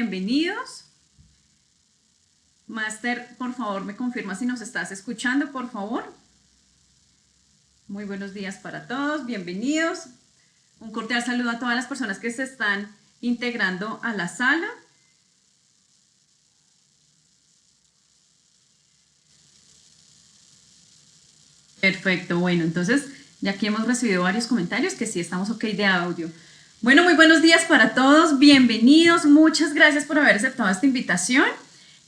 bienvenidos. Máster, por favor, me confirma si nos estás escuchando, por favor. Muy buenos días para todos, bienvenidos. Un cordial saludo a todas las personas que se están integrando a la sala. Perfecto, bueno, entonces ya aquí hemos recibido varios comentarios que sí estamos ok de audio. Bueno, muy buenos días para todos, bienvenidos, muchas gracias por haber aceptado esta invitación.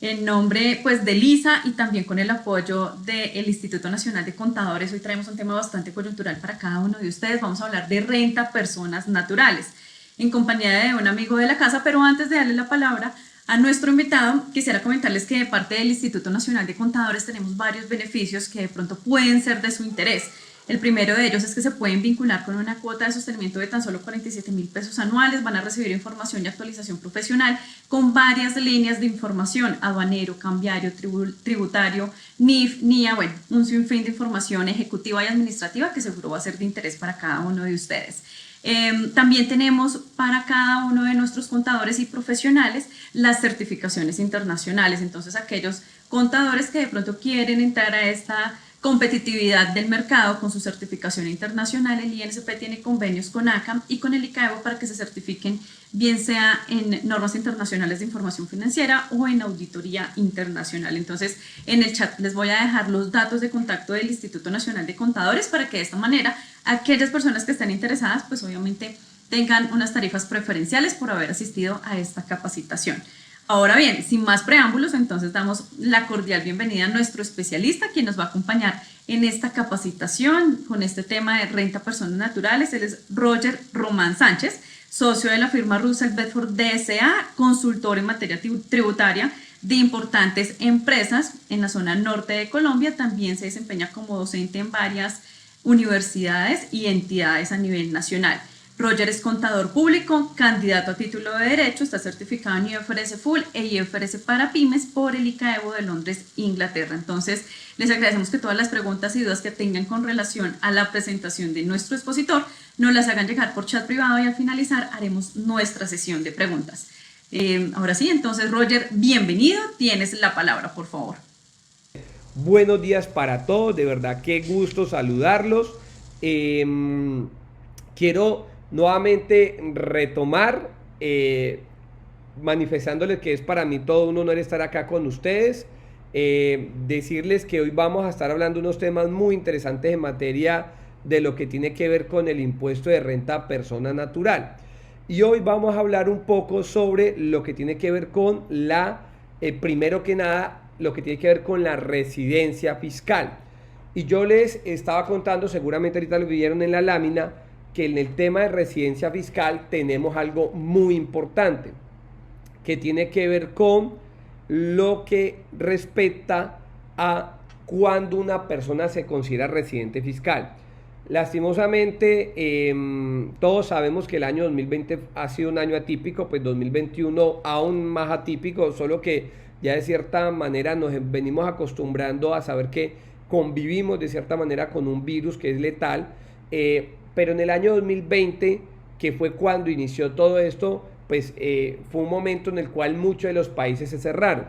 En nombre pues de Lisa y también con el apoyo del Instituto Nacional de Contadores, hoy traemos un tema bastante coyuntural para cada uno de ustedes. Vamos a hablar de renta a personas naturales, en compañía de un amigo de la casa, pero antes de darle la palabra a nuestro invitado, quisiera comentarles que de parte del Instituto Nacional de Contadores tenemos varios beneficios que de pronto pueden ser de su interés. El primero de ellos es que se pueden vincular con una cuota de sostenimiento de tan solo 47.000 pesos anuales, van a recibir información y actualización profesional con varias líneas de información, aduanero, cambiario, tributario, NIF, NIA, bueno, un sinfín de información ejecutiva y administrativa que seguro va a ser de interés para cada uno de ustedes. También tenemos para cada uno de nuestros contadores y profesionales las certificaciones internacionales, entonces aquellos contadores que de pronto quieren entrar a esta competitividad del mercado con su certificación internacional, el INSP tiene convenios con ACAM y con el ICAEBO para que se certifiquen bien sea en normas internacionales de información financiera o en auditoría internacional. Entonces en el chat les voy a dejar los datos de contacto del Instituto Nacional de Contadores para que de esta manera aquellas personas que estén interesadas pues obviamente tengan unas tarifas preferenciales por haber asistido a esta capacitación. Ahora bien, sin más preámbulos, entonces damos la cordial bienvenida a nuestro especialista, quien nos va a acompañar en esta capacitación con este tema de renta a personas naturales. Él es Roger Román Sánchez, socio de la firma Russell Bedford DSA, consultor en materia tributaria de importantes empresas en la zona norte de Colombia. También se desempeña como docente en varias universidades y entidades a nivel nacional. Roger es contador público, candidato a título de Derecho, está certificado en IFRS Full e IFRS para Pymes por el ICAEBO de Londres, Inglaterra. Entonces, les agradecemos que todas las preguntas y dudas que tengan con relación a la presentación de nuestro expositor nos las hagan llegar por chat privado y al finalizar haremos nuestra sesión de preguntas. Ahora sí, entonces Roger, bienvenido, tienes la palabra, por favor. Buenos días para todos, de verdad qué gusto saludarlos. Quiero nuevamente retomar manifestándoles que es para mí todo un honor estar acá con ustedes, decirles que hoy vamos a estar hablando de unos temas muy interesantes en materia de lo que tiene que ver con el impuesto de renta a persona natural, y hoy vamos a hablar un poco sobre lo que tiene que ver con primero que nada, lo que tiene que ver con la residencia fiscal. Y yo les estaba contando, seguramente ahorita lo vieron en la lámina, que en el tema de residencia fiscal tenemos algo muy importante que tiene que ver con lo que respecta a cuando una persona se considera residente fiscal. Lastimosamente, todos sabemos que el año 2020 ha sido un año atípico, pues 2021 aún más atípico, solo que ya de cierta manera nos venimos acostumbrando a saber que convivimos de cierta manera con un virus que es letal, pero en el año 2020, que fue cuando inició todo esto, pues fue un momento en el cual muchos de los países se cerraron.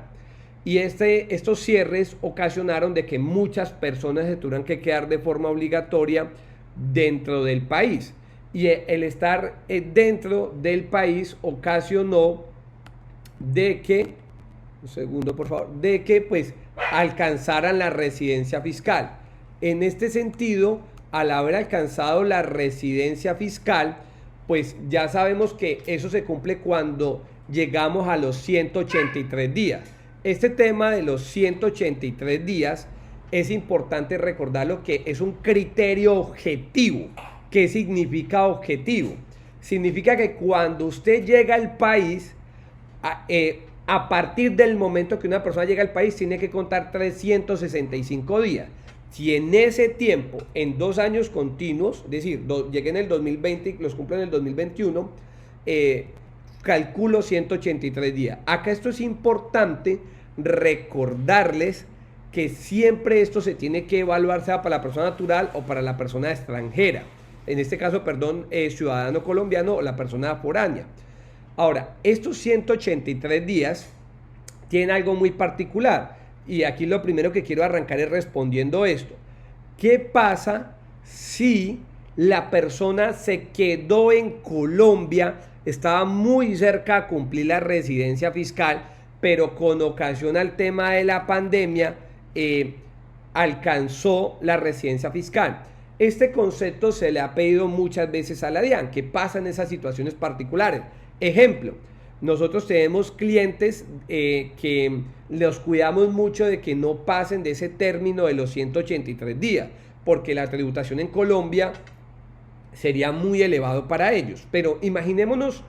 Y estos cierres ocasionaron de que muchas personas se tuvieran que quedar de forma obligatoria dentro del país. Y el estar dentro del país ocasionó de que, un segundo por favor, de que pues alcanzaran la residencia fiscal. En este sentido, al haber alcanzado la residencia fiscal, pues ya sabemos que eso se cumple cuando llegamos a los 183 días. Este tema de los 183 días es importante recordarlo, que es un criterio objetivo. ¿Qué significa objetivo? Significa que cuando usted llega al país, a partir del momento que una persona llega al país, tiene que contar 365 días. Si en ese tiempo, en 2 años continuos, es decir, llegué en el 2020 y los cumplo en el 2021, calculo 183 días. Acá esto es importante recordarles que siempre esto se tiene que evaluar, sea para la persona natural o para la persona extranjera. En este caso, ciudadano colombiano o la persona foránea. Ahora, estos 183 días tienen algo muy particular y aquí lo primero que quiero arrancar es respondiendo esto. ¿Qué pasa si la persona se quedó en Colombia, estaba muy cerca a cumplir la residencia fiscal, pero con ocasión al tema de la pandemia alcanzó la residencia fiscal? Este concepto se le ha pedido muchas veces a la DIAN. ¿Qué pasa en esas situaciones particulares? Ejemplo, nosotros tenemos clientes que los cuidamos mucho de que no pasen de ese término de los 183 días, porque la tributación en Colombia sería muy elevado para ellos. Pero imaginémonos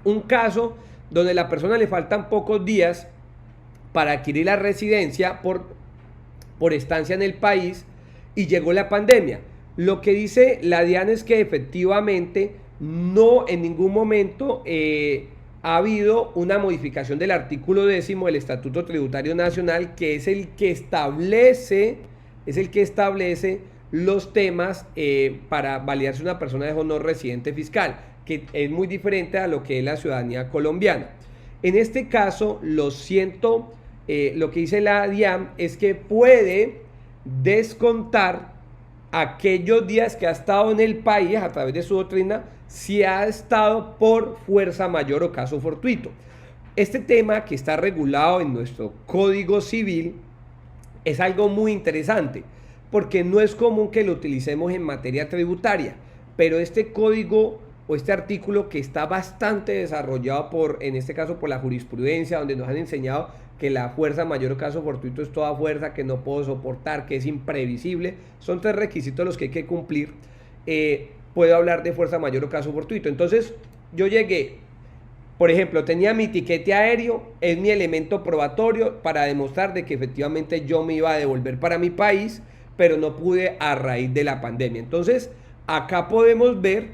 un caso donde a la persona le faltan pocos días para adquirir la residencia por estancia en el país y llegó la pandemia. Lo que dice la DIAN es que efectivamente no en ningún momento ha habido una modificación del artículo 10 del Estatuto Tributario Nacional, que es el que establece los temas para validarse una persona de o no residente fiscal, que es muy diferente a lo que es la ciudadanía colombiana. En este caso, lo que dice la DIAN es que puede descontar aquellos días que ha estado en el país a través de su doctrina, si ha estado por fuerza mayor o caso fortuito. Este tema, que está regulado en nuestro Código Civil, es algo muy interesante, porque no es común que lo utilicemos en materia tributaria, pero este código o este artículo, que está bastante desarrollado en este caso por la jurisprudencia, donde nos han enseñado que la fuerza mayor o caso fortuito es toda fuerza que no puedo soportar, que es imprevisible, son 3 requisitos los que hay que cumplir. Puedo hablar de fuerza mayor o caso fortuito. Entonces, yo llegué, por ejemplo, tenía mi tiquete aéreo, es mi elemento probatorio para demostrar de que efectivamente yo me iba a devolver para mi país, pero no pude a raíz de la pandemia. Entonces, acá podemos ver,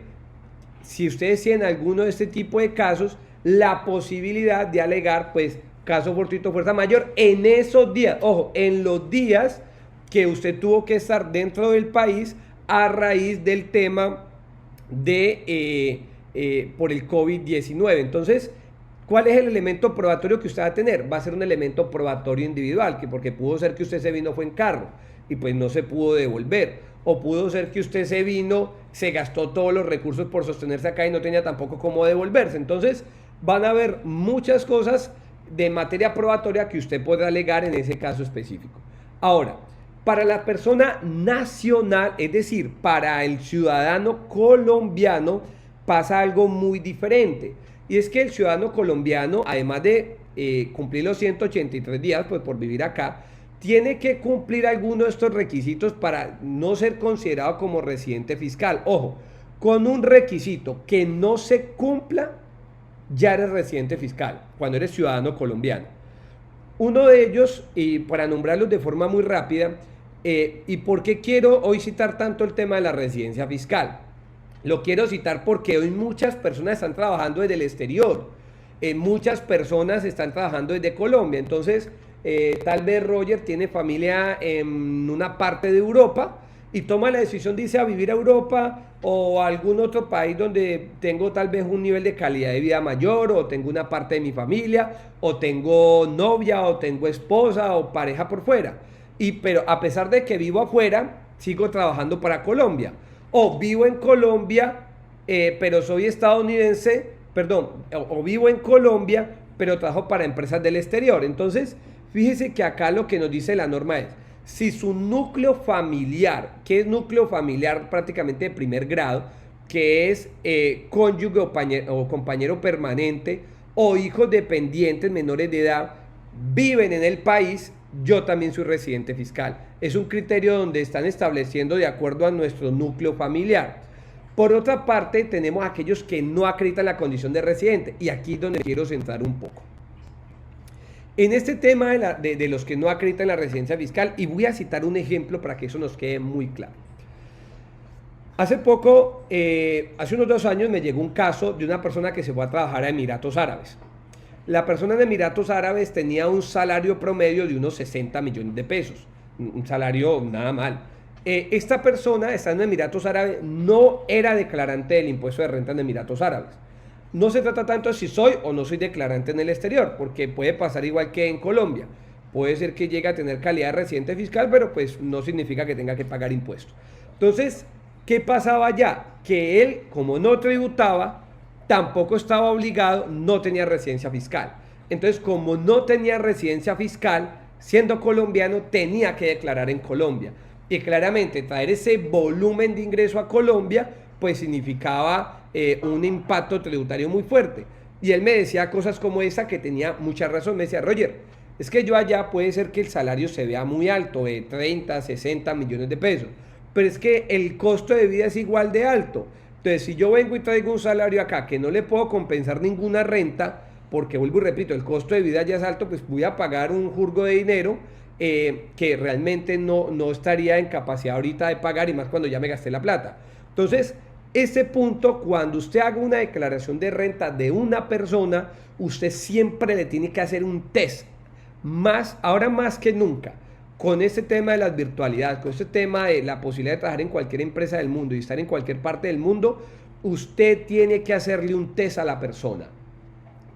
si ustedes tienen alguno de este tipo de casos, la posibilidad de alegar, pues, caso fortuito, fuerza mayor, en esos días, ojo, en los días que usted tuvo que estar dentro del país a raíz del tema por el COVID-19. Entonces, ¿cuál es el elemento probatorio que usted va a tener? Va a ser un elemento probatorio individual, porque pudo ser que usted se vino fue en carro y pues no se pudo devolver, o pudo ser que usted se vino, se gastó todos los recursos por sostenerse acá y no tenía tampoco cómo devolverse. Entonces, van a haber muchas cosas de materia probatoria que usted podrá alegar en ese caso específico. Ahora, para la persona nacional, es decir, para el ciudadano colombiano, pasa algo muy diferente. Y es que el ciudadano colombiano, además de cumplir los 183 días, pues por vivir acá, tiene que cumplir algunos de estos requisitos para no ser considerado como residente fiscal. Ojo, con un requisito que no se cumpla, ya eres residente fiscal, cuando eres ciudadano colombiano. Uno de ellos, y para nombrarlos de forma muy rápida, ¿y por qué quiero hoy citar tanto el tema de la residencia fiscal? Lo quiero citar porque hoy muchas personas están trabajando desde el exterior, muchas personas están trabajando desde Colombia. Entonces, tal vez Roger tiene familia en una parte de Europa y toma la decisión de irse a vivir a Europa o a algún otro país donde tengo tal vez un nivel de calidad de vida mayor, o tengo una parte de mi familia, o tengo novia, o tengo esposa o pareja por fuera. Pero a pesar de que vivo afuera, sigo trabajando para Colombia. O vivo en Colombia, pero soy estadounidense, perdón, o vivo en Colombia, pero trabajo para empresas del exterior. Entonces, fíjese que acá lo que nos dice la norma es, si su núcleo familiar, ¿qué es núcleo familiar? Prácticamente de primer grado, que es cónyuge o compañero permanente o hijos dependientes menores de edad, viven en el país, yo también soy residente fiscal. Es un criterio donde están estableciendo de acuerdo a nuestro núcleo familiar. Por otra parte, tenemos aquellos que no acreditan la condición de residente, y aquí es donde quiero centrar un poco. En este tema de los que no acreditan la residencia fiscal, y voy a citar un ejemplo para que eso nos quede muy claro. Hace poco, hace unos 2 años, me llegó un caso de una persona que se fue a trabajar a Emiratos Árabes. La persona en Emiratos Árabes tenía un salario promedio de unos 60 millones de pesos, un salario nada mal. Esta persona, estando en Emiratos Árabes, no era declarante del impuesto de renta en Emiratos Árabes. no se trata tanto de si soy o no soy declarante en el exterior, porque puede pasar igual que en Colombia. Puede ser que llegue a tener calidad de residente fiscal, pero pues no significa que tenga que pagar impuestos. Entonces, ¿qué pasaba allá? Que él, como no tributaba, tampoco estaba obligado, no tenía residencia fiscal. Entonces, como no tenía residencia fiscal, siendo colombiano, tenía que declarar en Colombia. Y claramente traer ese volumen de ingreso a Colombia, pues significaba un impacto tributario muy fuerte. Y él me decía cosas como esa que tenía mucha razón. Me decía, Roger, es que yo allá puede ser que el salario se vea muy alto, de 30, 60 millones de pesos, pero es que el costo de vida es igual de alto. Entonces, si yo vengo y traigo un salario acá que no le puedo compensar ninguna renta, porque vuelvo y repito, el costo de vida ya es alto, pues voy a pagar un jurgo de dinero que realmente no estaría en capacidad ahorita de pagar, y más cuando ya me gasté la plata. Entonces, ese punto, cuando usted haga una declaración de renta de una persona, usted siempre le tiene que hacer un test. Ahora más que nunca, con este tema de las virtualidades, con este tema de la posibilidad de trabajar en cualquier empresa del mundo y estar en cualquier parte del mundo, usted tiene que hacerle un test a la persona.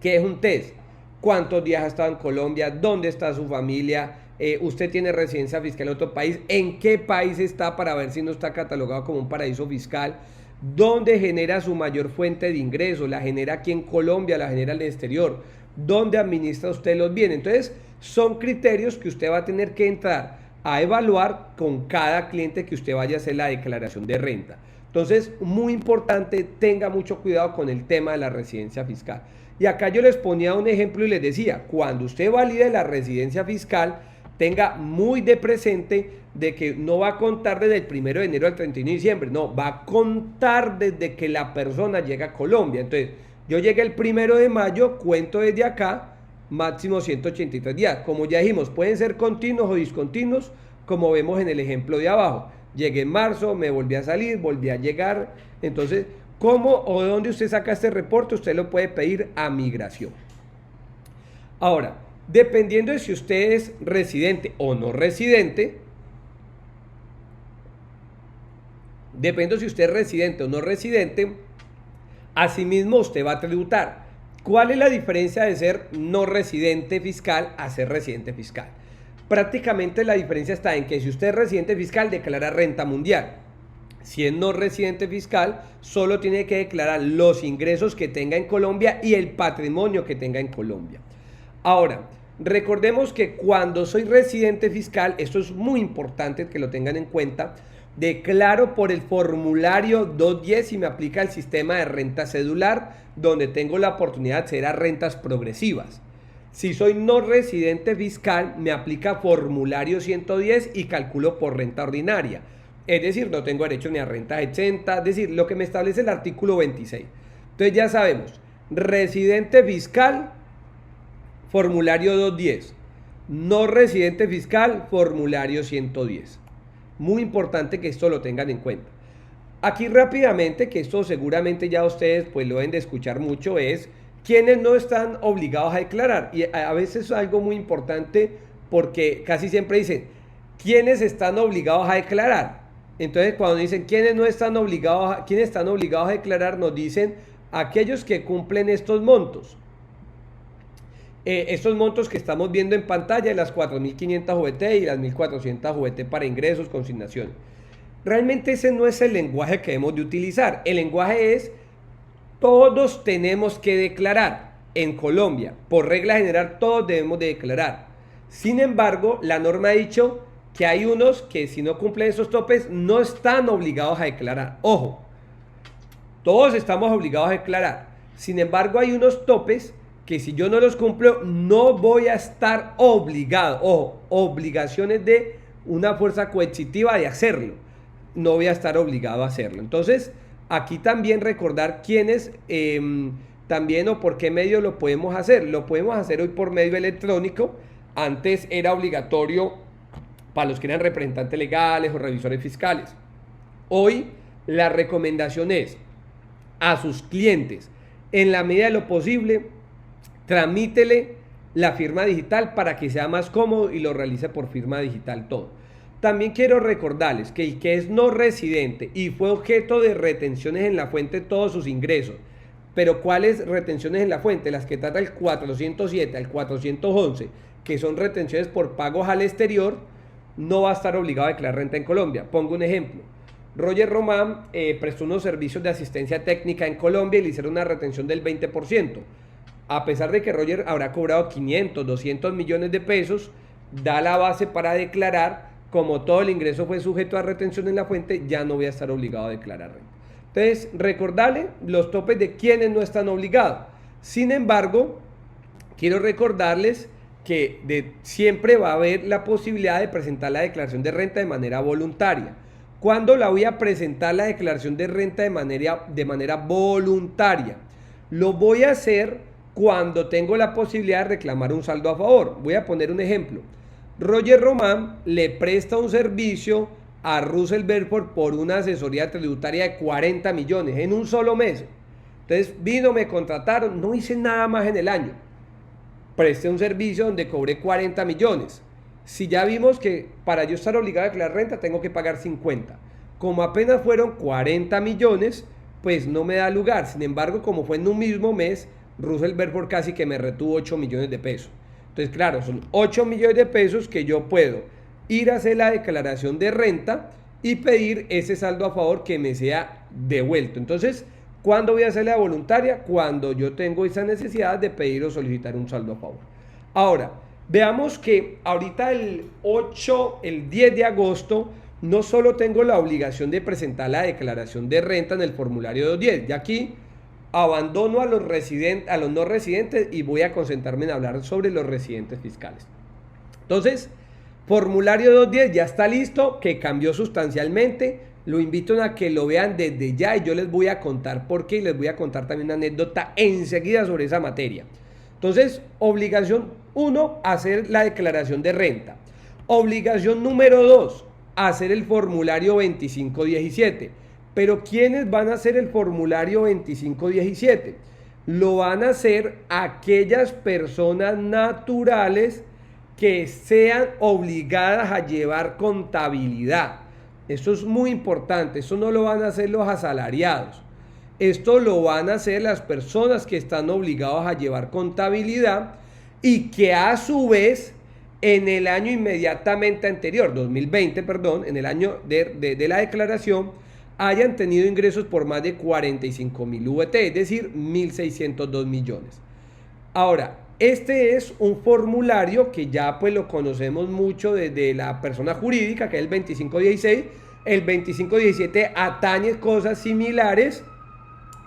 ¿Qué es un test? ¿Cuántos días ha estado en Colombia? ¿Dónde está su familia? ¿Usted tiene residencia fiscal en otro país? ¿En qué país está para ver si no está catalogado como un paraíso fiscal? ¿Dónde genera su mayor fuente de ingreso? ¿La genera aquí en Colombia? ¿La genera en el exterior? ¿Dónde administra usted los bienes? Entonces, son criterios que usted va a tener que entrar a evaluar con cada cliente que usted vaya a hacer la declaración de renta. Entonces, muy importante, tenga mucho cuidado con el tema de la residencia fiscal. Y acá yo les ponía un ejemplo y les decía, cuando usted valide la residencia fiscal, tenga muy de presente de que no va a contar desde el 1 de enero al 31 de diciembre, no, va a contar desde que la persona llega a Colombia. Entonces, yo llegué el 1 de mayo, cuento desde acá, máximo 183 días. Como ya dijimos, pueden ser continuos o discontinuos, como vemos en el ejemplo de abajo. Llegué en marzo, me volví a salir, volví a llegar. Entonces, ¿cómo o de dónde usted saca este reporte? Usted lo puede pedir a migración. Ahora, dependiendo de si usted es residente o no residente, asimismo usted va a tributar. ¿Cuál es la diferencia de ser no residente fiscal a ser residente fiscal? Prácticamente la diferencia está en que si usted es residente fiscal, declara renta mundial. Si es no residente fiscal, solo tiene que declarar los ingresos que tenga en Colombia y el patrimonio que tenga en Colombia. Ahora, recordemos que cuando soy residente fiscal, esto es muy importante que lo tengan en cuenta, declaro por el formulario 210 y me aplica el sistema de renta cedular, donde tengo la oportunidad de acceder a rentas progresivas. Si soy no residente fiscal, me aplica formulario 110 y calculo por renta ordinaria. Es decir, no tengo derecho ni a renta exenta, es decir, lo que me establece el artículo 26. Entonces ya sabemos, residente fiscal, formulario 210. No residente fiscal, formulario 110. Muy importante que esto lo tengan en cuenta. Aquí rápidamente, que esto seguramente ya ustedes pues lo deben de escuchar mucho, es quienes no están obligados a declarar. Y a veces es algo muy importante porque casi siempre dicen, ¿quiénes están obligados a declarar? Entonces cuando dicen quiénes están obligados a declarar, nos dicen aquellos que cumplen estos montos. Estos montos que estamos viendo en pantalla, las 4.500 VT y las 1.400 VT para ingresos, consignación. Realmente ese no es el lenguaje que debemos de utilizar. El lenguaje es, todos tenemos que declarar en Colombia. Por regla general, todos debemos de declarar. Sin embargo, la norma ha dicho que hay unos que si no cumplen esos topes no están obligados a declarar. Ojo, todos estamos obligados a declarar. Sin embargo, hay unos topes que si yo no los cumplo, no voy a estar obligado. Ojo, obligaciones de una fuerza coercitiva de hacerlo. No voy a estar obligado a hacerlo. Entonces, aquí también recordar quiénes también o por qué medio lo podemos hacer. Lo podemos hacer hoy por medio electrónico. Antes era obligatorio para los que eran representantes legales o revisores fiscales. Hoy la recomendación es a sus clientes, en la medida de lo posible, tramítele la firma digital para que sea más cómodo y lo realice por firma digital todo. También quiero recordarles que el que es no residente y fue objeto de retenciones en la fuente de todos sus ingresos pero ¿cuáles retenciones en la fuente? Las que trata el 407 al 411, que son retenciones por pagos al exterior, no va a estar obligado a declarar renta en Colombia. Pongo un ejemplo. Roger Román prestó unos servicios de asistencia técnica en Colombia y le hicieron una retención del 20%. A pesar de que Roger habrá cobrado 500, 200 millones de pesos, da la base para declarar. Como todo el ingreso fue sujeto a retención en la fuente, ya no voy a estar obligado a declarar renta. Entonces, recordarle los topes de quienes no están obligados. Sin embargo, quiero recordarles que siempre va a haber la posibilidad de presentar la declaración de renta de manera voluntaria. ¿Cuándo la voy a presentar la declaración de renta de manera voluntaria? Lo voy a hacer cuando tengo la posibilidad de reclamar un saldo a favor. Voy a poner un ejemplo. Roger Román le presta un servicio a Russell Bedford por una asesoría tributaria de 40 millones en un solo mes. Entonces vino, me contrataron, no hice nada más en el año. Presté un servicio donde cobré 40 millones. Si ya vimos que para yo estar obligado a declarar renta tengo que pagar 50. Como apenas fueron 40 millones, pues no me da lugar. Sin embargo, como fue en un mismo mes, Russell Bedford casi que me retuvo 8 millones de pesos. Entonces, claro, son 8 millones de pesos que yo puedo ir a hacer la declaración de renta y pedir ese saldo a favor que me sea devuelto. Entonces, ¿cuándo voy a hacer la voluntaria? Cuando yo tengo esa necesidad de pedir o solicitar un saldo a favor. Ahora, veamos que ahorita el 10 de agosto, no solo tengo la obligación de presentar la declaración de renta en el formulario 210, ya aquí abandono a los no residentes y voy a concentrarme en hablar sobre los residentes fiscales. Entonces, formulario 210 ya está listo, que cambió sustancialmente. Lo invito a que lo vean desde ya y yo les voy a contar por qué y les voy a contar también una anécdota enseguida sobre esa materia. Entonces, obligación 1, hacer la declaración de renta. Obligación número 2, hacer el formulario 2517. Pero ¿quiénes van a hacer el formulario 2517? Lo van a hacer aquellas personas naturales que sean obligadas a llevar contabilidad. Esto es muy importante, esto no lo van a hacer los asalariados. Esto lo van a hacer las personas que están obligadas a llevar contabilidad y que a su vez en el año inmediatamente anterior, 2020, perdón, en el año de la declaración, hayan tenido ingresos por más de 45.000 VT, es decir, 1.602 millones. Ahora, este es un formulario que ya pues lo conocemos mucho desde la persona jurídica, que es el 2516, el 2517 atañe cosas similares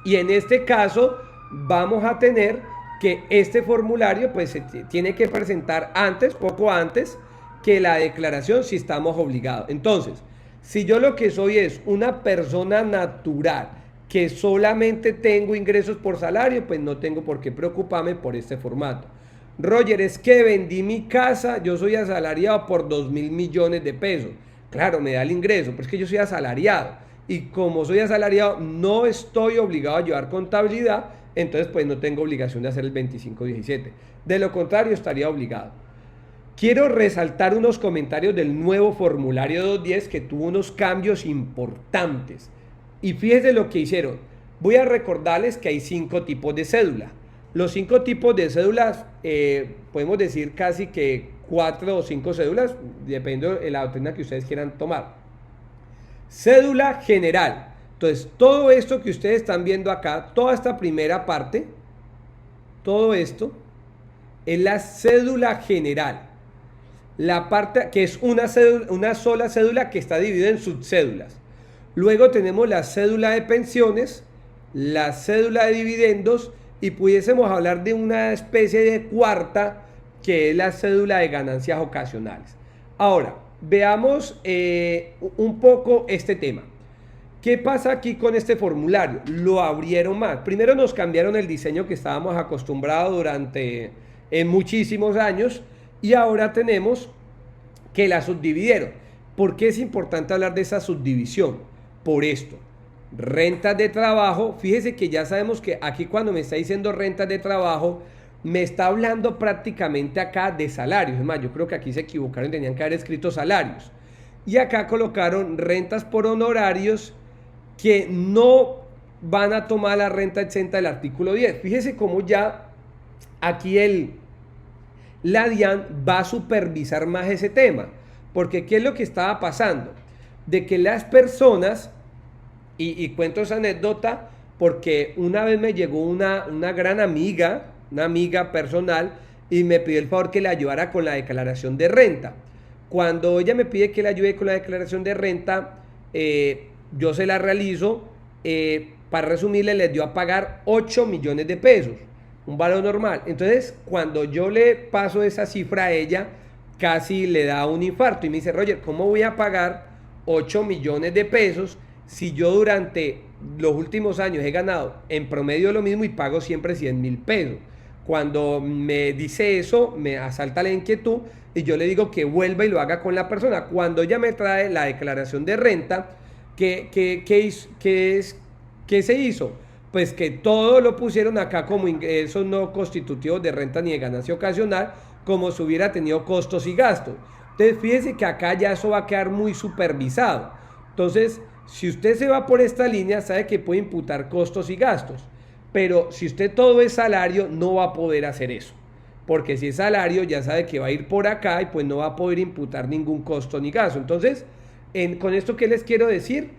y en este caso vamos a tener que este formulario pues se tiene que presentar antes, poco antes que la declaración si estamos obligados. Entonces, si yo lo que soy es una persona natural que solamente tengo ingresos por salario, pues no tengo por qué preocuparme por este formato. Roger, es que vendí mi casa, yo soy asalariado por 2.000 millones de pesos. Claro, me da el ingreso, pero es que yo soy asalariado. Y como soy asalariado, no estoy obligado a llevar contabilidad, entonces pues no tengo obligación de hacer el 2517. De lo contrario, estaría obligado. Quiero resaltar unos comentarios del nuevo formulario 210 que tuvo unos cambios importantes. Y fíjense lo que hicieron. Voy a recordarles que hay 5 tipos de cédula. Los 5 tipos de cédulas, podemos decir casi que 4 o 5 cédulas, dependiendo de la doctrina que ustedes quieran tomar. Cédula general. Entonces, todo esto que ustedes están viendo acá, toda esta primera parte, todo esto es la cédula general. La parte que es una sola cédula que está dividida en subcédulas. Luego tenemos la cédula de pensiones, la cédula de dividendos y pudiésemos hablar de una especie de cuarta que es la cédula de ganancias ocasionales. Ahora, veamos un poco este tema. ¿Qué pasa aquí con este formulario? Lo abrieron más. Primero nos cambiaron el diseño que estábamos acostumbrados durante muchísimos años y ahora tenemos que la subdividieron. ¿Por qué es importante hablar de esa subdivisión? Por esto. Rentas de trabajo. Fíjese que ya sabemos que aquí cuando me está diciendo rentas de trabajo, me está hablando prácticamente acá de salarios. Es más, yo creo que aquí se equivocaron, tenían que haber escrito salarios. Y acá colocaron rentas por honorarios que no van a tomar la renta exenta del artículo 10. Fíjese cómo ya aquí la DIAN va a supervisar más ese tema. Porque ¿qué es lo que estaba pasando? De que las personas, y cuento esa anécdota porque una vez me llegó una gran amiga, una amiga personal, y me pidió el favor que le ayudara con la declaración de renta. Cuando ella me pide que le ayude con la declaración de renta, yo se la realizo. Para resumirle, les dio a pagar 8 millones de pesos, un valor normal. Entonces, cuando yo le paso esa cifra a ella, casi le da un infarto y me dice: Roger, ¿cómo voy a pagar 8 millones de pesos si yo durante los últimos años he ganado en promedio lo mismo y pago siempre 100.000 pesos? Cuando me dice eso, me asalta la inquietud y yo le digo que vuelva y lo haga con la persona. Cuando ella me trae la declaración de renta, ¿qué se hizo? Pues que todo lo pusieron acá como ingresos no constitutivos de renta ni de ganancia ocasional, como si hubiera tenido costos y gastos. Entonces fíjese que acá ya eso va a quedar muy supervisado. Entonces, si usted se va por esta línea, sabe que puede imputar costos y gastos. Pero si usted todo es salario, no va a poder hacer eso. Porque si es salario, ya sabe que va a ir por acá y pues no va a poder imputar ningún costo ni gasto. Entonces, con esto, ¿qué les quiero decir?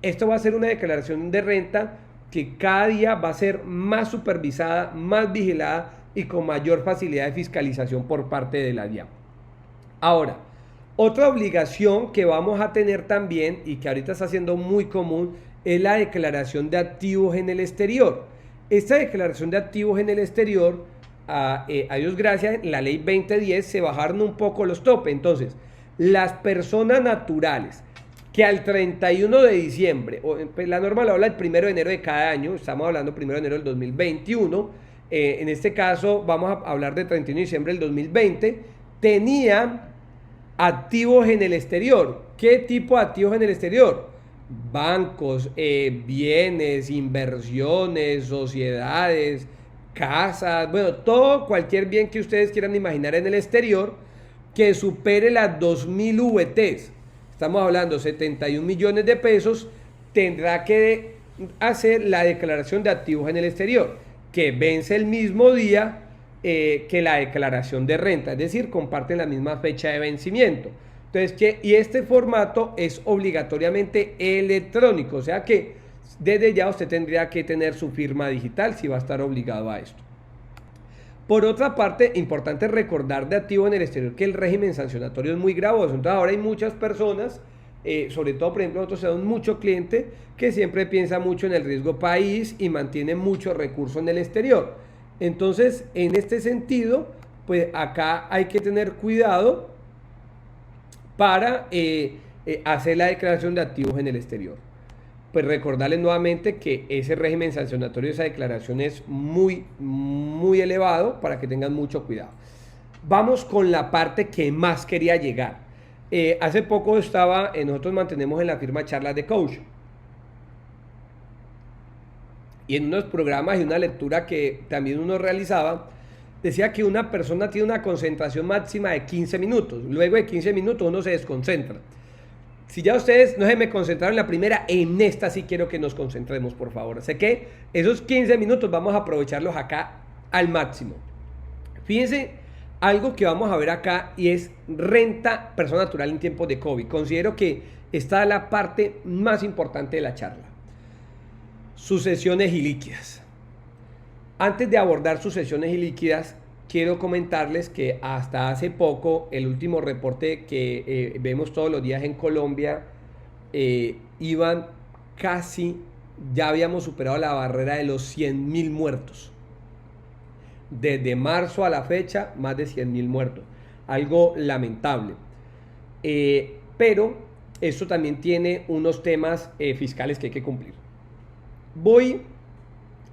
Esto va a ser una declaración de renta que cada día va a ser más supervisada, más vigilada y con mayor facilidad de fiscalización por parte de la DIAN. Ahora, otra obligación que vamos a tener también y que ahorita está siendo muy común es la declaración de activos en el exterior. Esta declaración de activos en el exterior, a Dios gracias, en la ley 2010 se bajaron un poco los topes. Entonces, las personas naturales que al 31 de diciembre, pues la norma lo habla el 1 de enero de cada año, estamos hablando 1 de enero del 2021, en este caso vamos a hablar de 31 de diciembre del 2020, tenían activos en el exterior. ¿Qué tipo de activos en el exterior? Bancos, bienes, inversiones, sociedades, casas, bueno, todo, cualquier bien que ustedes quieran imaginar en el exterior que supere las 2.000 VTs. Estamos hablando 71 millones de pesos, tendrá que hacer la declaración de activos en el exterior, que vence el mismo día que la declaración de renta, es decir, comparten la misma fecha de vencimiento. Entonces, y este formato es obligatoriamente electrónico, o sea que desde ya usted tendría que tener su firma digital si va a estar obligado a esto. Por otra parte, importante recordar de activo en el exterior que el régimen sancionatorio es muy gravoso. Entonces ahora hay muchas personas, sobre todo por ejemplo nosotros tenemos mucho cliente que siempre piensa mucho en el riesgo país y mantiene mucho recurso en el exterior. Entonces, en este sentido, pues acá hay que tener cuidado para hacer la declaración de activos en el exterior. Pues recordarles nuevamente que ese régimen sancionatorio, esa declaración es muy, muy elevado para que tengan mucho cuidado. Vamos con la parte que más quería llegar. Hace poco nosotros mantenemos en la firma charlas de coach. Y en unos programas y una lectura que también uno realizaba, decía que una persona tiene una concentración máxima de 15 minutos. Luego de 15 minutos uno se desconcentra. Si ya ustedes no se me concentraron en la primera, en esta sí quiero que nos concentremos, por favor. Sé que esos 15 minutos vamos a aprovecharlos acá al máximo. Fíjense algo que vamos a ver acá y es renta persona natural en tiempos de COVID. Considero que esta es la parte más importante de la charla. Sucesiones ilíquidas. Antes de abordar sucesiones ilíquidas, quiero comentarles que hasta hace poco, el último reporte que vemos todos los días en Colombia, iban casi, ya habíamos superado la barrera de los 100.000 muertos. Desde marzo a la fecha, más de 100.000 muertos. Algo lamentable. Pero esto también tiene unos temas fiscales que hay que cumplir. Voy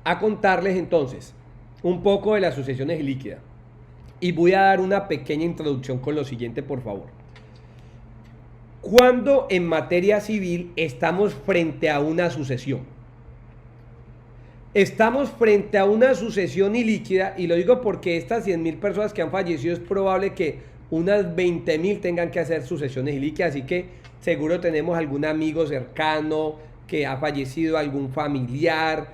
a contarles entonces un poco de las sucesiones ilíquidas. Y voy a dar una pequeña introducción con lo siguiente, por favor. Cuando en materia civil estamos frente a una sucesión. Estamos frente a una sucesión ilíquida, y lo digo porque estas 100.000 personas que han fallecido es probable que unas 20.000 tengan que hacer sucesiones ilíquidas, así que seguro tenemos algún amigo cercano, que ha fallecido algún familiar,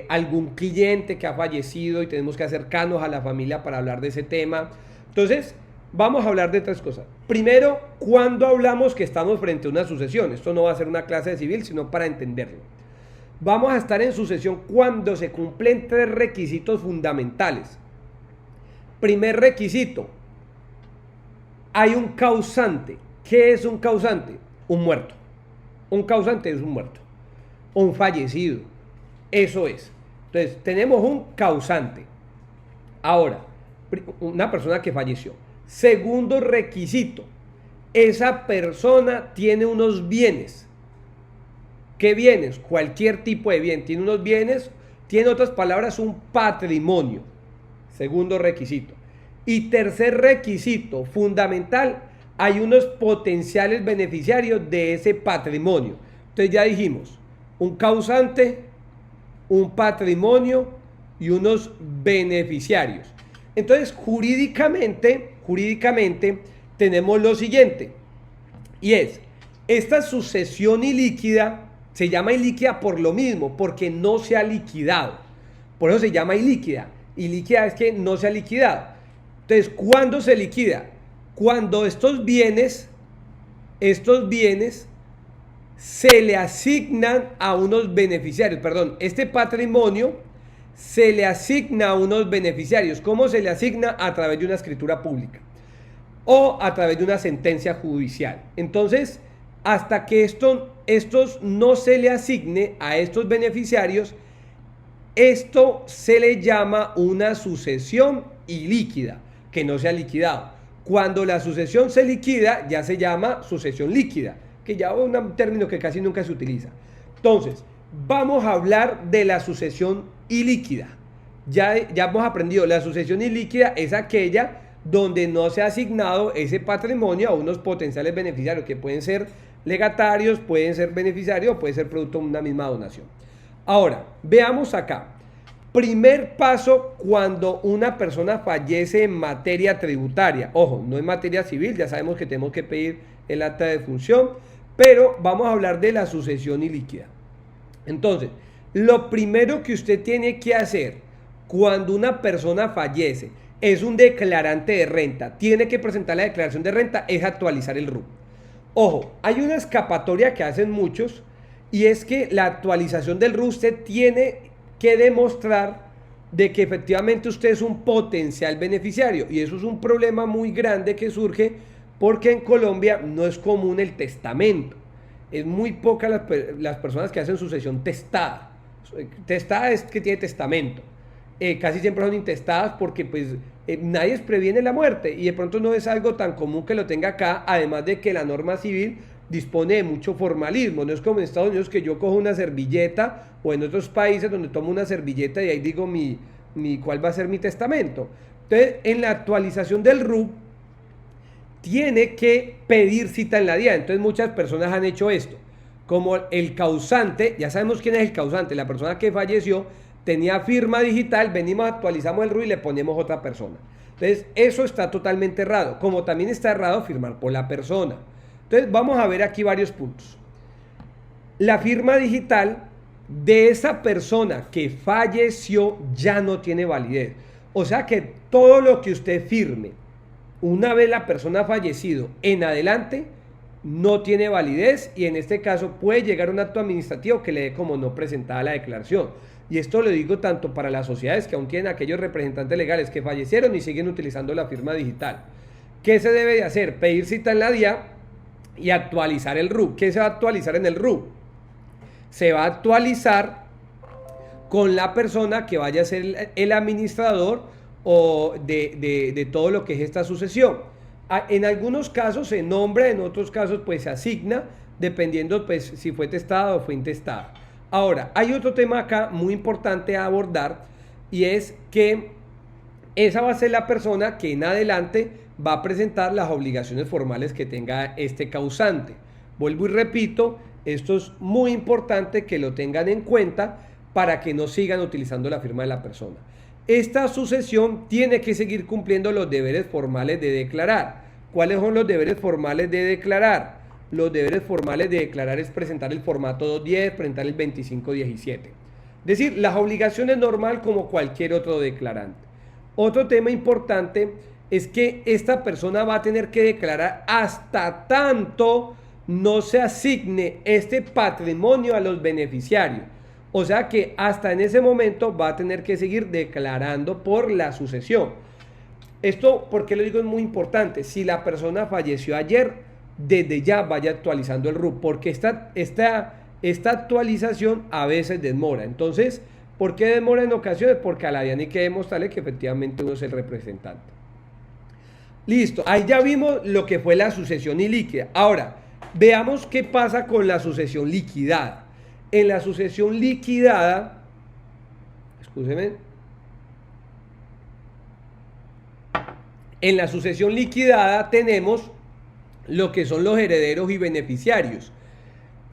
algún cliente que ha fallecido y tenemos que acercarnos a la familia para hablar de ese tema. Entonces, vamos a hablar de 3 cosas. Primero, cuando hablamos que estamos frente a una sucesión. Esto no va a ser una clase de civil, sino para entenderlo. Vamos a estar en sucesión cuando se cumplen 3 requisitos fundamentales. Primer requisito, hay un causante. ¿Qué es un causante? Un muerto. Un causante es un muerto. Un fallecido. Eso es. Entonces, tenemos un causante. Ahora, una persona que falleció. Segundo requisito, esa persona tiene unos bienes. ¿Qué bienes? Cualquier tipo de bien. Tiene unos bienes, tiene, en otras palabras, un patrimonio. Segundo requisito. Y tercer requisito fundamental, hay unos potenciales beneficiarios de ese patrimonio. Entonces ya dijimos, un causante, un patrimonio y unos beneficiarios. Entonces jurídicamente tenemos lo siguiente, y es, esta sucesión ilíquida se llama ilíquida por lo mismo, porque no se ha liquidado. Por eso se llama ilíquida. Ilíquida es que no se ha liquidado. Entonces, ¿cuándo se liquida? Cuando estos bienes se le asignan a unos beneficiarios. Perdón, este patrimonio se le asigna a unos beneficiarios. ¿Cómo se le asigna? A través de una escritura pública o a través de una sentencia judicial. Entonces, hasta que estos no se le asigne a estos beneficiarios, esto se le llama una sucesión ilíquida, que no se ha liquidado. Cuando la sucesión se liquida, ya se llama sucesión líquida, que ya es un término que casi nunca se utiliza. Entonces, vamos a hablar de la sucesión ilíquida. Ya hemos aprendido, la sucesión ilíquida es aquella donde no se ha asignado ese patrimonio a unos potenciales beneficiarios, que pueden ser legatarios, pueden ser beneficiarios o puede ser producto de una misma donación. Ahora, veamos acá. Primer paso cuando una persona fallece en materia tributaria. Ojo, no en materia civil, ya sabemos que tenemos que pedir el acta de defunción, pero vamos a hablar de la sucesión ilíquida. Entonces, lo primero que usted tiene que hacer cuando una persona fallece es un declarante de renta. Tiene que presentar la declaración de renta, es actualizar el RUT. Ojo, hay una escapatoria que hacen muchos y es que la actualización del RUT usted tiene que demostrar de que efectivamente usted es un potencial beneficiario, y eso es un problema muy grande que surge porque en Colombia no es común el testamento. Es muy pocas las personas que hacen sucesión testada. Testada es que tiene testamento. Casi siempre son intestadas porque pues nadie previene la muerte y de pronto no es algo tan común que lo tenga acá, además de que la norma civil dispone de mucho formalismo. No es como en Estados Unidos que yo cojo una servilleta, o en otros países donde tomo una servilleta y ahí digo cuál va a ser mi testamento. Entonces, en la actualización del RUT tiene que pedir cita en la DIAN. Entonces, muchas personas han hecho esto. Como el causante, ya sabemos quién es el causante, la persona que falleció tenía firma digital, venimos, actualizamos el RUT y le ponemos otra persona. Entonces, eso está totalmente errado. Como también está errado firmar por la persona. Entonces, vamos a ver aquí varios puntos. La firma digital de esa persona que falleció ya no tiene validez. O sea que todo lo que usted firme una vez la persona ha fallecido en adelante no tiene validez, y en este caso puede llegar un acto administrativo que le dé como no presentada la declaración. Y esto lo digo tanto para las sociedades que aún tienen aquellos representantes legales que fallecieron y siguen utilizando la firma digital. ¿Qué se debe de hacer? Pedir cita en la DIA y actualizar el RUT. ¿Qué se va a actualizar en el RUT? Se va a actualizar con la persona que vaya a ser el administrador o de todo lo que es esta sucesión. En algunos casos se nombra, en otros casos pues se asigna, dependiendo pues si fue testada o fue intestada. Ahora, hay otro tema acá muy importante a abordar, y es que esa va a ser la persona que en adelante va a presentar las obligaciones formales que tenga este causante. Vuelvo y repito, esto es muy importante que lo tengan en cuenta para que no sigan utilizando la firma de la persona. Esta sucesión tiene que seguir cumpliendo los deberes formales de declarar. ¿Cuáles son los deberes formales de declarar? los deberes formales de declarar es presentar el formato 210, presentar el 2517. Es decir, las obligaciones normal como cualquier otro declarante. Otro tema importante es que esta persona va a tener que declarar hasta tanto no se asigne este patrimonio a los beneficiarios. O sea que hasta en ese momento va a tener que seguir declarando por la sucesión. Esto, ¿por qué lo digo? Es muy importante. Si la persona falleció ayer, desde ya vaya actualizando el RUT, porque esta actualización a veces demora. Entonces, ¿por qué demora en ocasiones? Porque a la DIAN hay que demostrarle que efectivamente uno es el representante. Listo, ahí ya vimos lo que fue la sucesión ilíquida. Ahora, veamos qué pasa con la sucesión liquidada. En la sucesión liquidada, escúcheme, en la sucesión liquidada tenemos lo que son los herederos y beneficiarios.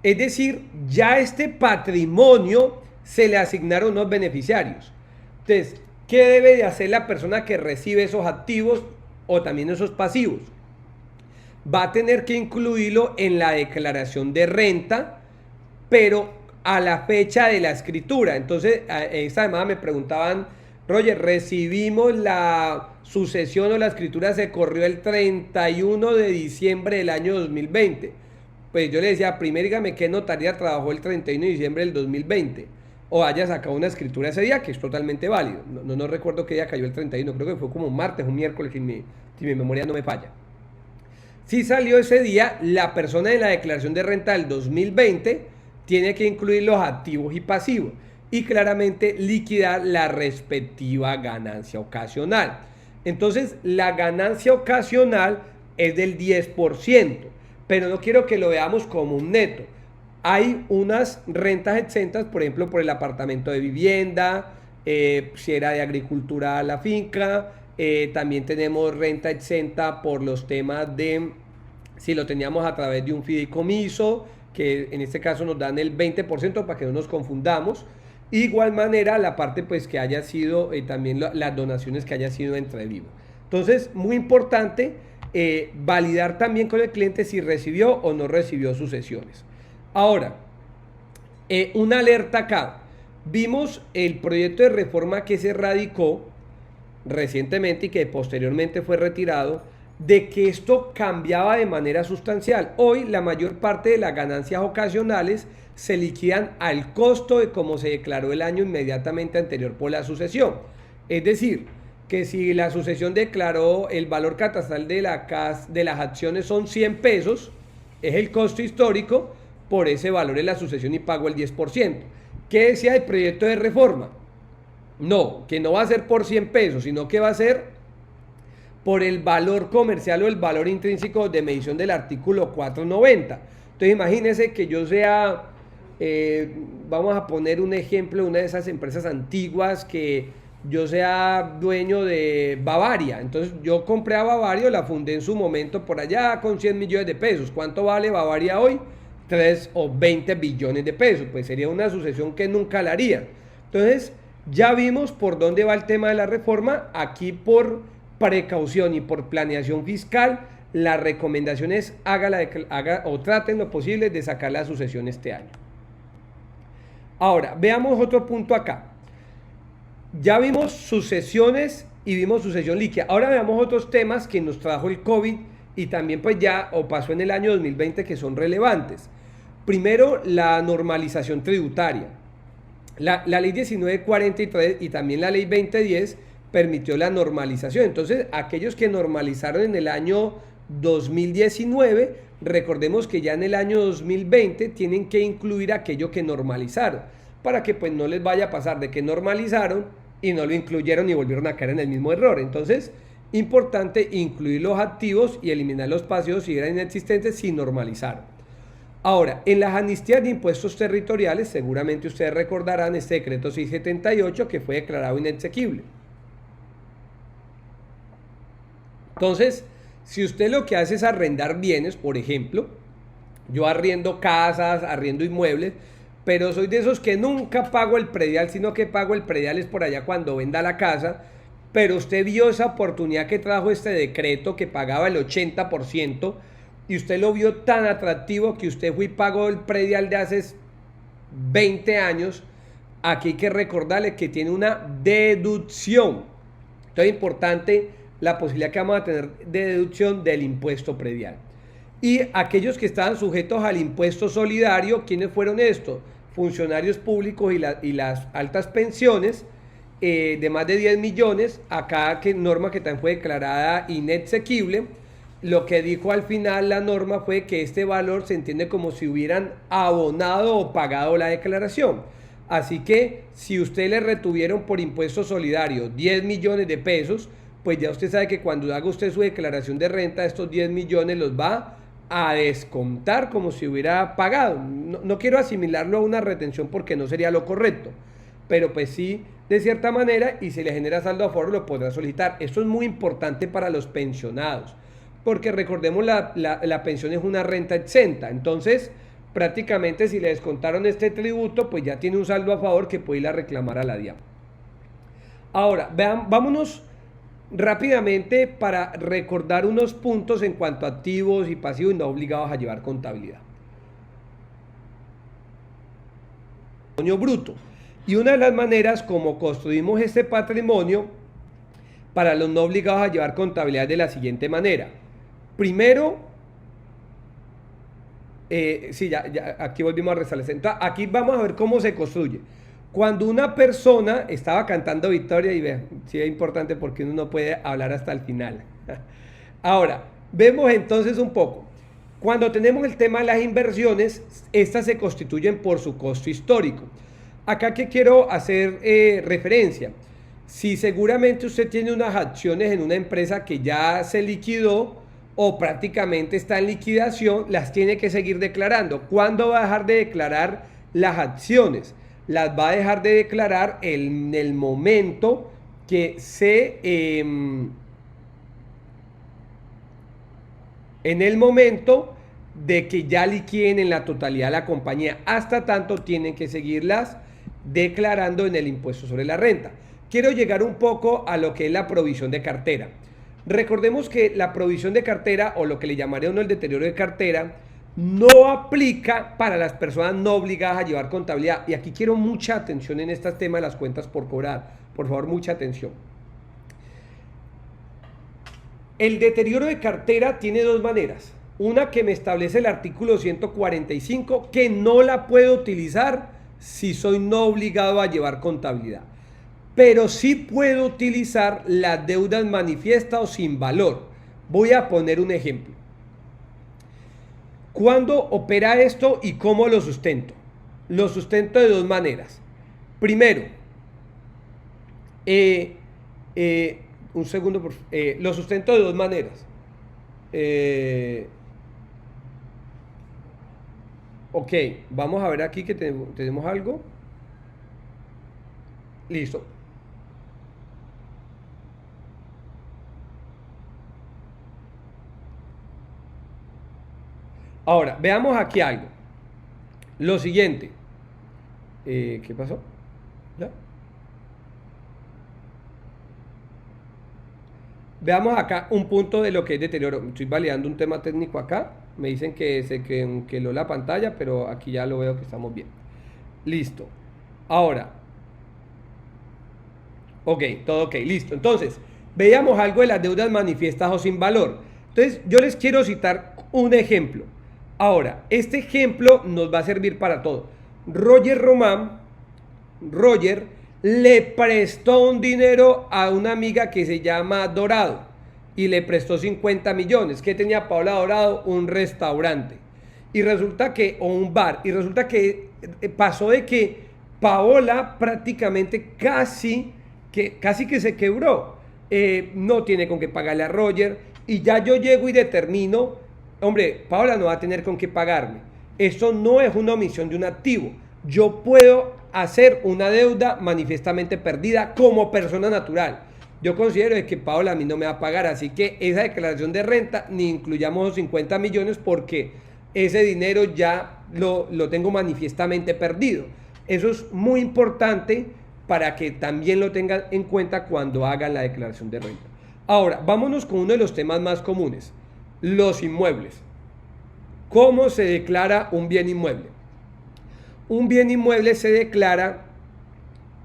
Es decir, ya este patrimonio se le asignaron unos beneficiarios. Entonces, ¿qué debe de hacer la persona que recibe esos activos o también esos pasivos? Va a tener que incluirlo en la declaración de renta, pero a la fecha de la escritura. Entonces, esta semana me preguntaban, Roger, recibimos la sucesión o la escritura se corrió el 31 de diciembre del año 2020. Pues yo le decía, primero dígame qué notaría trabajó el 31 de diciembre del 2020. O haya sacado una escritura ese día, que es totalmente válido. No recuerdo qué día cayó el 31, creo que fue como un martes, un miércoles, si mi memoria no me falla. Si salió ese día, la persona en la declaración de renta del 2020 tiene que incluir los activos y pasivos y claramente liquidar la respectiva ganancia ocasional. Entonces, la ganancia ocasional es del 10%, pero no quiero que lo veamos como un neto. Hay unas rentas exentas, por ejemplo, por el apartamento de vivienda, si era de agricultura la finca, también tenemos renta exenta por los temas de, si lo teníamos a través de un fideicomiso, que en este caso nos dan el 20% para que no nos confundamos. Igual manera la parte pues que haya sido, también las donaciones que haya sido entre vivo. Entonces, muy importante validar también con el cliente si recibió o no recibió sucesiones. Ahora, una alerta acá. Vimos el proyecto de reforma que se radicó recientemente y que posteriormente fue retirado, de que esto cambiaba de manera sustancial. Hoy la mayor parte de las ganancias ocasionales se liquidan al costo de cómo se declaró el año inmediatamente anterior por la sucesión. Es decir, que si la sucesión declaró el valor catastral de las acciones son 100 pesos, es el costo histórico por ese valor en la sucesión y pago el 10%. ¿Qué decía el proyecto de reforma? No, que no va a ser por 100 pesos, sino que va a ser por el valor comercial o el valor intrínseco de medición del artículo 490. Entonces imagínense que yo sea, vamos a poner un ejemplo, una de esas empresas antiguas, que yo sea dueño de Bavaria. Entonces yo compré a Bavaria, la fundé en su momento por allá con 100 millones de pesos. ¿Cuánto vale Bavaria hoy? 3 o 20 billones de pesos. Pues sería una sucesión que nunca la haría. Entonces ya vimos por dónde va el tema de la reforma. Aquí por precaución y por planeación fiscal, la recomendación es haga o traten lo posible de sacar la sucesión este año. Ahora, veamos otro punto acá. Ya vimos sucesiones y vimos sucesión líquida. Ahora veamos otros temas que nos trajo el COVID y también pues ya o pasó en el año 2020 que son relevantes. Primero, la normalización tributaria. La ley 1943 y también la ley 2010 permitió la normalización. Entonces, aquellos que normalizaron en el año 2019, recordemos que ya en el año 2020 tienen que incluir aquello que normalizaron, para que pues no les vaya a pasar de que normalizaron y no lo incluyeron y volvieron a caer en el mismo error. Entonces, importante incluir los activos y eliminar los pasivos si eran inexistentes si normalizaron. Ahora, en las amnistías de impuestos territoriales, seguramente ustedes recordarán este decreto 678 que fue declarado inexequible. Entonces, si usted lo que hace es arrendar bienes, por ejemplo, yo arriendo casas, arriendo inmuebles, pero soy de esos que nunca pago el predial, sino que pago el predial es por allá cuando venda la casa, pero usted vio esa oportunidad que trajo este decreto que pagaba el 80%, y usted lo vio tan atractivo que usted fue y pagó el predial de hace 20 años, aquí hay que recordarle que tiene una deducción. Entonces es importante la posibilidad que vamos a tener de deducción del impuesto predial. Y aquellos que estaban sujetos al impuesto solidario, ¿quiénes fueron estos? Funcionarios públicos y las altas pensiones de más de 10 millones, acá que norma que también fue declarada inexequible. Lo que dijo al final la norma fue que este valor se entiende como si hubieran abonado o pagado la declaración. Así que si usted le retuvieron por impuesto solidario 10 millones de pesos, pues ya usted sabe que cuando haga usted su declaración de renta, estos 10 millones los va a descontar como si hubiera pagado. No quiero asimilarlo a una retención porque no sería lo correcto, pero pues sí, de cierta manera, y si le genera saldo a favor, lo podrá solicitar. Esto es muy importante para los pensionados, porque recordemos la pensión es una renta exenta. Entonces prácticamente si le descontaron este tributo, pues ya tiene un saldo a favor que puede ir a reclamar a la DIAN. Ahora, vámonos rápidamente para recordar unos puntos en cuanto a activos y pasivos no obligados a llevar contabilidad. Patrimonio bruto. Y una de las maneras como construimos este patrimonio para los no obligados a llevar contabilidad de la siguiente manera. Primero, aquí volvimos a restablecer. Entonces, aquí vamos a ver cómo se construye. Cuando una persona estaba cantando victoria, y ve, sí es importante porque uno no puede hablar hasta el final. Ahora, vemos entonces un poco. Cuando tenemos el tema de las inversiones, estas se constituyen por su costo histórico. Acá que quiero hacer referencia. Si seguramente usted tiene unas acciones en una empresa que ya se liquidó o prácticamente está en liquidación, las tiene que seguir declarando. ¿Cuándo va a dejar de declarar las acciones? Las va a dejar de declarar en el momento que en el momento de que ya liquiden en la totalidad la compañía. Hasta tanto tienen que seguirlas declarando en el impuesto sobre la renta. Quiero llegar un poco a lo que es la provisión de cartera. Recordemos que la provisión de cartera, o lo que le llamaré uno el deterioro de cartera, no aplica para las personas no obligadas a llevar contabilidad. Y aquí quiero mucha atención en este tema de las cuentas por cobrar. Por favor, mucha atención. El deterioro de cartera tiene dos maneras. Una que me establece el artículo 145, que no la puedo utilizar si soy no obligado a llevar contabilidad. Pero sí puedo utilizar las deudas manifiestas o sin valor. Voy a poner un ejemplo. ¿Cuándo opera esto y cómo lo sustento? Lo sustento de dos maneras. Primero, un segundo, lo sustento de dos maneras. Ok, vamos a ver aquí que tenemos algo. Listo. Ahora, veamos aquí algo. Lo siguiente. ¿Qué pasó? ¿Ya? Veamos acá un punto de lo que es deterioro. Estoy validando un tema técnico acá. Me dicen que lo la pantalla, pero aquí ya lo veo que estamos bien. Listo. Ahora. Ok, todo ok, listo. Entonces, veamos algo de las deudas manifiestas o sin valor. Entonces, yo les quiero citar un ejemplo. Ahora, este ejemplo nos va a servir para todo. Roger le prestó un dinero a una amiga que se llama Dorado y le prestó 50 millones. ¿Qué tenía Paola Dorado? Un restaurante. Y resulta que, o un bar, y resulta que pasó de que Paola prácticamente casi que se quebró. No tiene con qué pagarle a Roger y ya yo llego y determino, hombre, Paola no va a tener con qué pagarme. Eso no es una omisión de un activo. Yo puedo hacer una deuda manifiestamente perdida como persona natural. Yo considero que Paola a mí no me va a pagar, así que esa declaración de renta ni incluyamos los 50 millones porque ese dinero ya lo tengo manifiestamente perdido. Eso es muy importante para que también lo tengan en cuenta cuando hagan la declaración de renta. Ahora, vámonos con uno de los temas más comunes, los inmuebles. ¿Cómo se declara un bien inmueble? Un bien inmueble se declara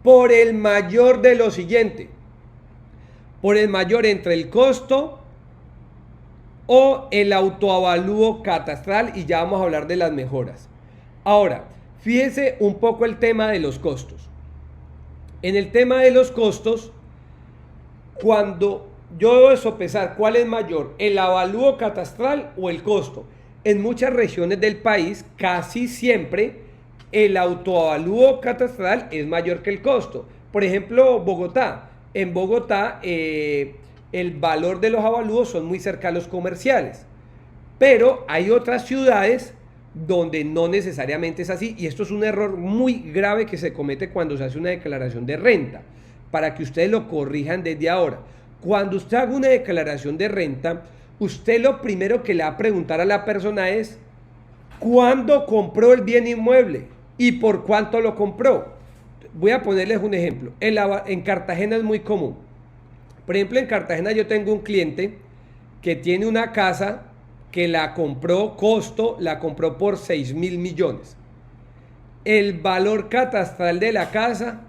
por el mayor de lo siguiente, por el mayor entre el costo o el autoavalúo catastral, y ya vamos a hablar de las mejoras. Ahora, fíjese un poco el tema de los costos. En el tema de los costos, cuando yo debo sopesar cuál es mayor, el avalúo catastral o el costo, en muchas regiones del país casi siempre el autoavalúo catastral es mayor que el costo. Por ejemplo, Bogotá. En Bogotá el valor de los avalúos son muy cerca a los comerciales, pero hay otras ciudades donde no necesariamente es así, y esto es un error muy grave que se comete cuando se hace una declaración de renta, para que ustedes lo corrijan desde ahora. Cuando usted haga una declaración de renta, usted lo primero que le va a preguntar a la persona es ¿cuándo compró el bien inmueble y por cuánto lo compró? Voy a ponerles un ejemplo. En Cartagena es muy común. Por ejemplo, en Cartagena yo tengo un cliente que tiene una casa que la compró por 6.000 millones. El valor catastral de la casa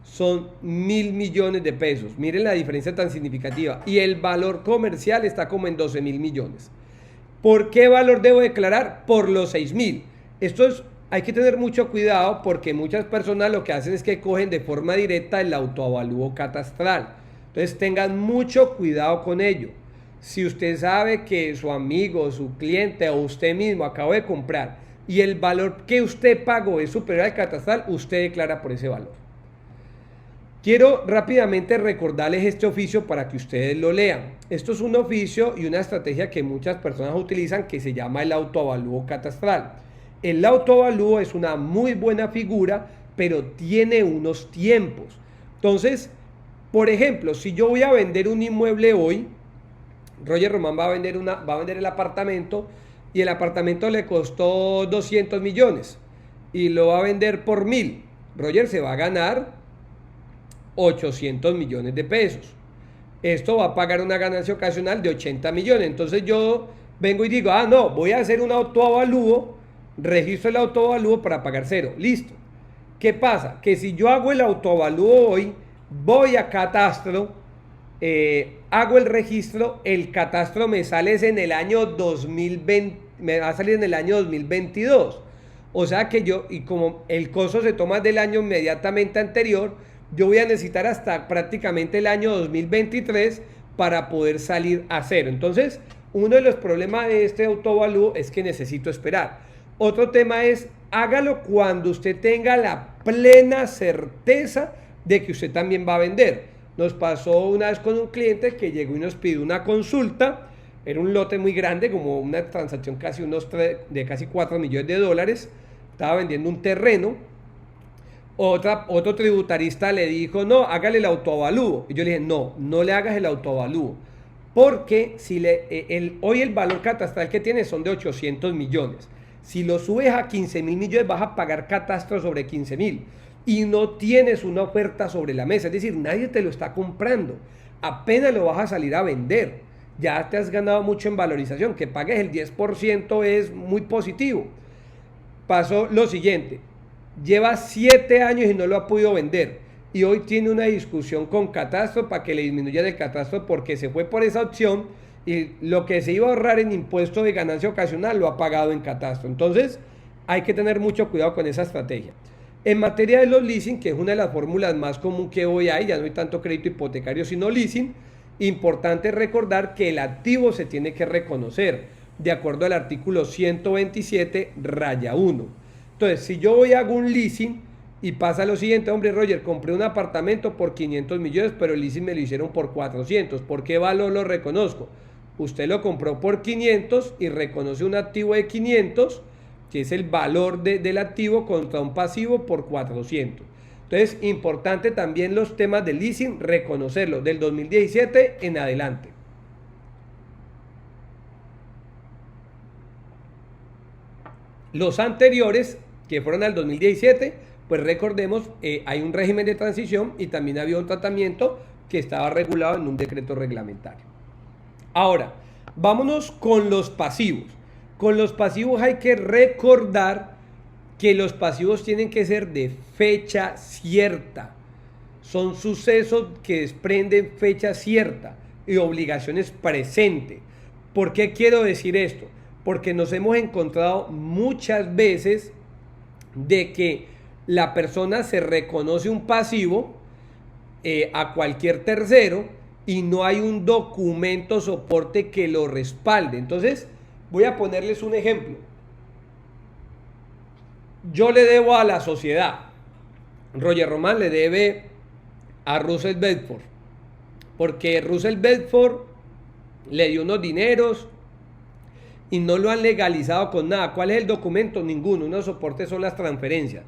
son 1.000 millones de pesos. Miren la diferencia tan significativa. Y el valor comercial está como en 12.000 millones. ¿Por qué valor debo declarar? Por los 6.000. Hay que tener mucho cuidado, porque muchas personas lo que hacen es que cogen de forma directa el autoavalúo catastral. Entonces tengan mucho cuidado con ello. Si usted sabe que su amigo, su cliente o usted mismo acabó de comprar y el valor que usted pagó es superior al catastral, usted declara por ese valor. Quiero rápidamente recordarles este oficio para que ustedes lo lean. Esto es un oficio y una estrategia que muchas personas utilizan, que se llama el autoavalúo catastral. El autoavalúo es una muy buena figura, pero tiene unos tiempos. Entonces, por ejemplo, si yo voy a vender un inmueble hoy, Roger Román va a vender el apartamento, y el apartamento le costó 200 millones y lo va a vender por 1.000. Roger se va a ganar 800 millones de pesos. Esto va a pagar una ganancia ocasional de 80 millones. Entonces yo vengo y digo, no, voy a hacer un autoavalúo, registro el autoavalúo para pagar cero. Listo. ¿Qué pasa? Que si yo hago el autoavalúo hoy, voy a catastro, hago el registro, el catastro me sale en el año 2020, me va a salir en el año 2022. O sea que y como el costo se toma del año inmediatamente anterior, yo voy a necesitar hasta prácticamente el año 2023 para poder salir a cero. Entonces, uno de los problemas de este autoavalúo es que necesito esperar. Otro tema es, hágalo cuando usted tenga la plena certeza de que usted también va a vender. Nos pasó una vez con un cliente que llegó y nos pidió una consulta. Era un lote muy grande, como una transacción de casi 4 millones de dólares. Estaba vendiendo un terreno. Otro tributarista le dijo, no, hágale el autoavalúo. Y yo le dije, no le hagas el autoavalúo. Porque hoy el valor catastral que tiene son de 800 millones. Si lo subes a 15.000 millones, vas a pagar catastro sobre 15.000. Y no tienes una oferta sobre la mesa. Es decir, nadie te lo está comprando. Apenas lo vas a salir a vender. Ya te has ganado mucho en valorización. Que pagues el 10% es muy positivo. Pasó lo siguiente. Lleva 7 años y no lo ha podido vender. Y hoy tiene una discusión con catastro para que le disminuya el catastro, porque se fue por esa opción y lo que se iba a ahorrar en impuesto de ganancia ocasional lo ha pagado en catastro. Entonces hay que tener mucho cuidado con esa estrategia. En materia de los leasing, que es una de las fórmulas más común que hoy hay, ya no hay tanto crédito hipotecario sino leasing, importante recordar que el activo se tiene que reconocer de acuerdo al artículo 127-1. Entonces, si yo voy a hago un leasing y pasa lo siguiente, hombre, Roger, compré un apartamento por 500 millones, pero el leasing me lo hicieron por 400. ¿Por qué valor lo reconozco? Usted lo compró por 500 y reconoce un activo de 500, que es el valor del activo, contra un pasivo por 400. Entonces, importante también los temas de leasing, reconocerlo del 2017 en adelante. Los anteriores, que fueron al 2017, pues recordemos, hay un régimen de transición y también había un tratamiento que estaba regulado en un decreto reglamentario. Ahora, vámonos con los pasivos. Con los pasivos hay que recordar que los pasivos tienen que ser de fecha cierta. Son sucesos que desprenden fecha cierta y obligaciones presentes. ¿Por qué quiero decir esto? Porque nos hemos encontrado muchas veces de que la persona se reconoce un pasivo a cualquier tercero y no hay un documento soporte que lo respalde. Entonces, voy a ponerles un ejemplo. Yo le debo a la sociedad. Roger Román le debe a Russell Bedford, porque Russell Bedford le dio unos dineros y no lo han legalizado con nada. ¿Cuál es el documento? Ninguno. Unos soportes son las transferencias.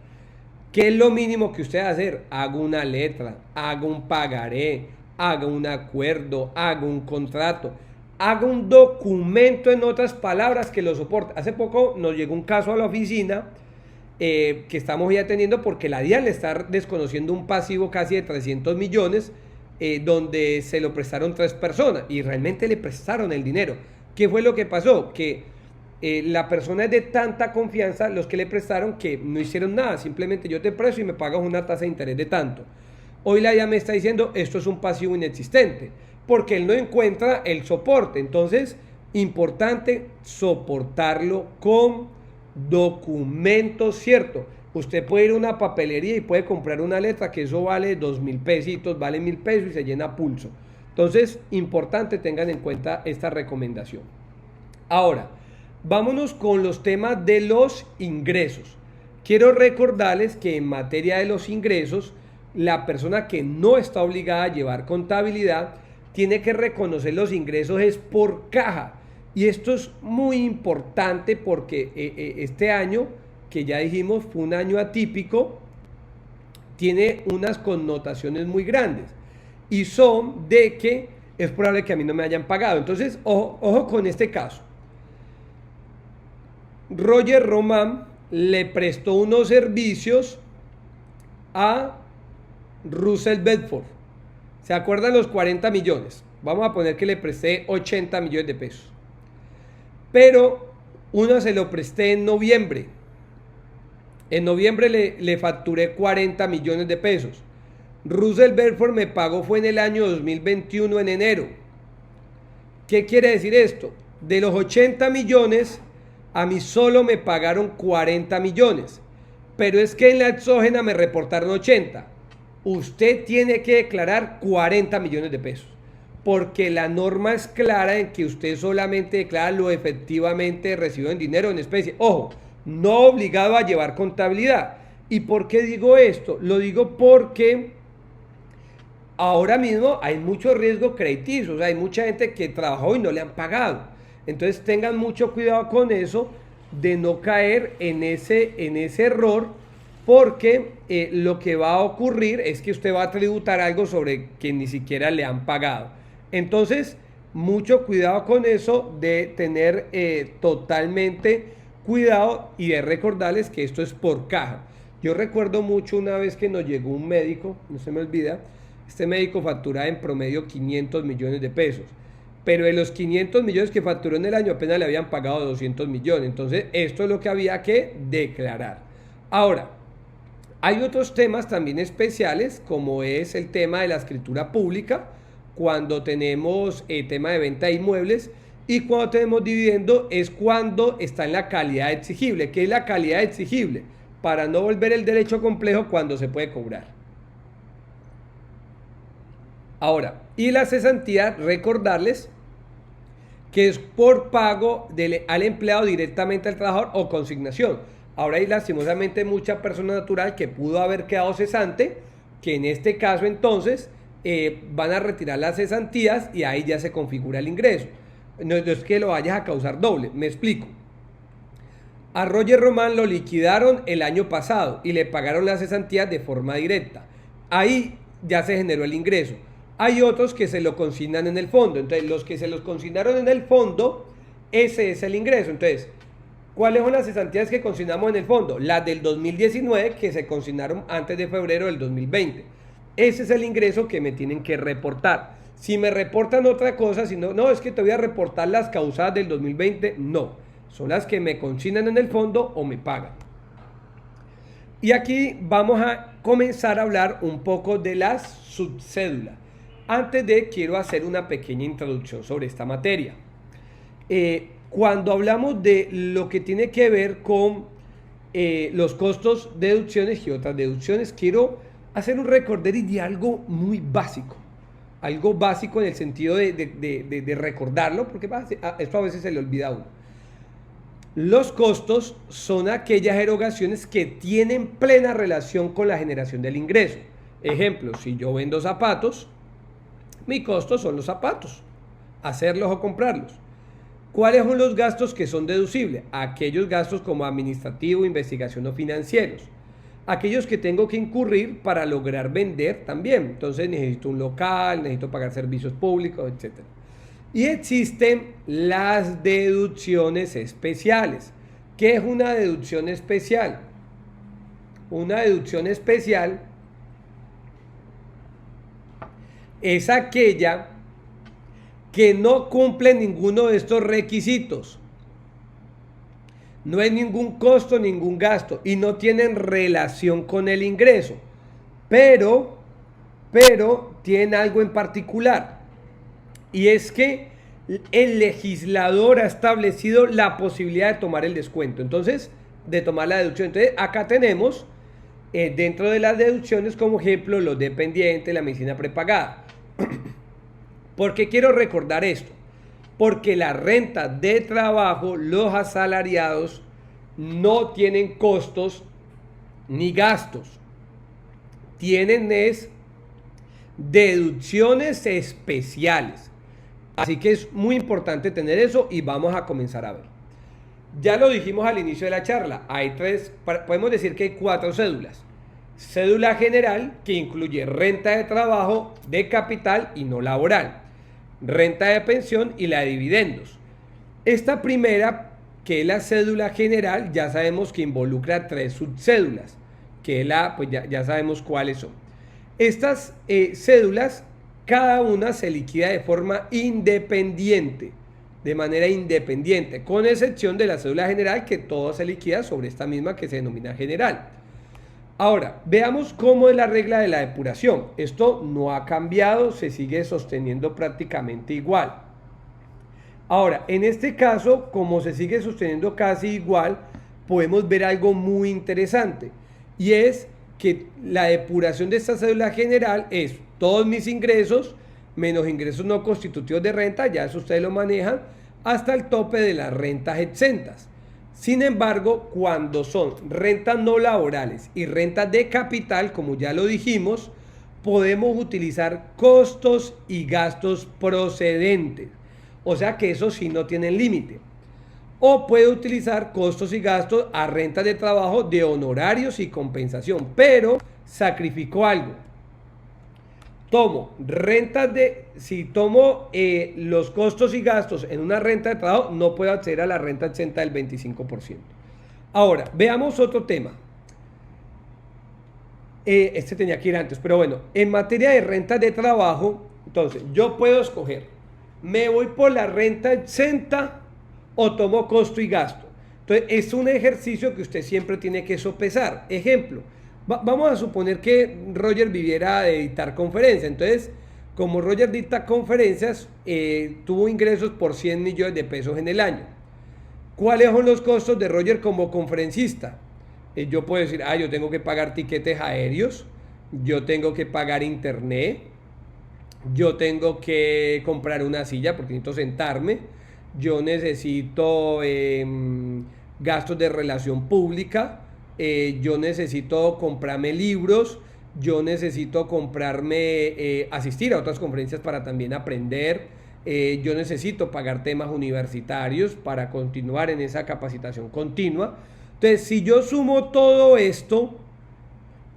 ¿Qué es lo mínimo que usted va a hacer? Haga una letra, haga un pagaré, haga un acuerdo, haga un contrato, haga un documento, en otras palabras, que lo soporte. Hace poco nos llegó un caso a la oficina que estamos ya teniendo porque la DIAN le está desconociendo un pasivo casi de 300 millones donde se lo prestaron 3 personas y realmente le prestaron el dinero. ¿Qué fue lo que pasó? Que la persona es de tanta confianza, los que le prestaron, que no hicieron nada. Simplemente yo te presto y me pagas una tasa de interés de tanto. Hoy la DIAN me está diciendo esto es un pasivo inexistente porque él no encuentra el soporte. Entonces, importante soportarlo con documentos ciertos. Usted puede ir a una papelería y puede comprar una letra que eso vale 2,000 pesitos, vale 1,000 pesos y se llena a pulso. Entonces, importante tengan en cuenta esta recomendación. Ahora, vámonos con los temas de los ingresos. Quiero recordarles que en materia de los ingresos, la persona que no está obligada a llevar contabilidad tiene que reconocer los ingresos es por caja. Y esto es muy importante porque este año, que ya dijimos fue un año atípico, tiene unas connotaciones muy grandes. Y son de que es probable que a mí no me hayan pagado. Entonces, ojo con este caso. Roger Román le prestó unos servicios a Russell Bedford. ¿Se acuerdan los 40 millones? Vamos a poner que le presté 80 millones de pesos. Pero uno se lo presté en noviembre. En noviembre le facturé 40 millones de pesos. Russell Bedford me pagó fue en el año 2021 en enero. ¿Qué quiere decir esto? De los 80 millones, a mí solo me pagaron 40 millones. Pero es que en la exógena me reportaron 80. Usted tiene que declarar 40 millones de pesos. Porque la norma es clara en que usted solamente declara lo efectivamente recibido en dinero en especie. Ojo, no obligado a llevar contabilidad. ¿Y por qué digo esto? Lo digo porque ahora mismo hay mucho riesgo crediticio. O sea, hay mucha gente que trabajó y no le han pagado. Entonces tengan mucho cuidado con eso de no caer en ese error, porque lo que va a ocurrir es que usted va a tributar algo sobre que ni siquiera le han pagado. Entonces, mucho cuidado con eso, de tener totalmente cuidado y de recordarles que esto es por caja. Yo recuerdo mucho una vez que nos llegó un médico, no se me olvida, este médico facturaba en promedio 500 millones de pesos. Pero de los 500 millones que facturó en el año apenas le habían pagado 200 millones. Entonces, esto es lo que había que declarar. Ahora, hay otros temas también especiales, como es el tema de la escritura pública, cuando tenemos tema de venta de inmuebles, y cuando tenemos dividendo es cuando está en la calidad exigible. ¿Qué es la calidad exigible? Para no volver el derecho complejo cuando se puede cobrar. Ahora, y la cesantía, recordarles que es por pago al empleado directamente al trabajador o consignación. Ahora hay lastimosamente mucha persona natural que pudo haber quedado cesante, que en este caso entonces van a retirar las cesantías y ahí ya se configura el ingreso. No es que lo vayas a causar doble, me explico. A Roger Román lo liquidaron el año pasado y le pagaron las cesantías de forma directa. Ahí ya se generó el ingreso. Hay otros que se lo consignan en el fondo. Entonces, los que se los consignaron en el fondo, ese es el ingreso. Entonces, ¿cuáles son las cesantías que consignamos en el fondo? Las del 2019, que se consignaron antes de febrero del 2020. Ese es el ingreso que me tienen que reportar. Si me reportan otra cosa, si no, es que te voy a reportar las causadas del 2020, no. son las que me consignan en el fondo o me pagan. Y aquí vamos a comenzar a hablar un poco de las subcédulas. Antes de, quiero hacer una pequeña introducción sobre esta materia. Cuando hablamos de lo que tiene que ver con los costos, deducciones y otras deducciones, quiero hacer un recorderis de algo muy básico. Algo básico en el sentido de recordarlo, porque esto a veces se le olvida a uno. Los costos son aquellas erogaciones que tienen plena relación con la generación del ingreso. Ejemplo, si yo vendo zapatos, mi costo son los zapatos, hacerlos o comprarlos. ¿Cuáles son los gastos que son deducibles? Aquellos gastos como administrativo, investigación o financieros. Aquellos que tengo que incurrir para lograr vender también. Entonces necesito un local, necesito pagar servicios públicos, etc. Y existen las deducciones especiales. ¿Qué es una deducción especial? Una deducción especial es aquella que no cumple ninguno de estos requisitos. No hay ningún costo, ningún gasto y no tienen relación con el ingreso. Pero tienen algo en particular. Y es que el legislador ha establecido la posibilidad de tomar el descuento. Entonces, de tomar la deducción. Entonces, acá tenemos dentro de las deducciones como ejemplo los dependientes, la medicina prepagada. ¿Por qué quiero recordar esto? Porque la renta de trabajo, los asalariados no tienen costos ni gastos. Tienen deducciones especiales. Así que es muy importante tener eso y vamos a comenzar a ver. Ya lo dijimos al inicio de la charla, podemos decir que hay 4 cédulas. Cédula general, que incluye renta de trabajo, de capital y no laboral, renta de pensión y la de dividendos. Esta primera, que es la cédula general, ya sabemos que involucra 3 subcédulas, que pues ya sabemos cuáles son. Estas cédulas, cada una se liquida de forma independiente, de manera independiente, con excepción de la cédula general, que todo se liquida sobre esta misma que se denomina general. Ahora, veamos cómo es la regla de la depuración. Esto no ha cambiado, se sigue sosteniendo prácticamente igual. Ahora, en este caso, como se sigue sosteniendo casi igual, podemos ver algo muy interesante, y es que la depuración de esta cédula general es todos mis ingresos menos ingresos no constitutivos de renta, ya eso ustedes lo manejan, hasta el tope de las rentas exentas. Sin embargo, cuando son rentas no laborales y rentas de capital, como ya lo dijimos, podemos utilizar costos y gastos procedentes. O sea que eso sí no tienen límite. O puede utilizar costos y gastos a rentas de trabajo de honorarios y compensación, pero sacrifico algo. Si tomo los costos y gastos en una renta de trabajo, no puedo acceder a la renta exenta del 25%. Ahora, veamos otro tema. Este tenía que ir antes, pero bueno, en materia de rentas de trabajo, entonces yo puedo escoger, me voy por la renta exenta o tomo costo y gasto. Entonces, es un ejercicio que usted siempre tiene que sopesar. Ejemplo, vamos a suponer que Roger viviera de dictar conferencias. Entonces, como Roger dicta conferencias, tuvo ingresos por 100 millones de pesos en el año. ¿Cuáles son los costos de Roger como conferencista? Yo puedo decir, yo tengo que pagar tiquetes aéreos, yo tengo que pagar internet, yo tengo que comprar una silla porque necesito sentarme, yo necesito gastos de relación pública, yo necesito comprarme libros, yo necesito asistir a otras conferencias para también aprender, yo necesito pagar temas universitarios para continuar en esa capacitación continua. Entonces, si yo sumo todo esto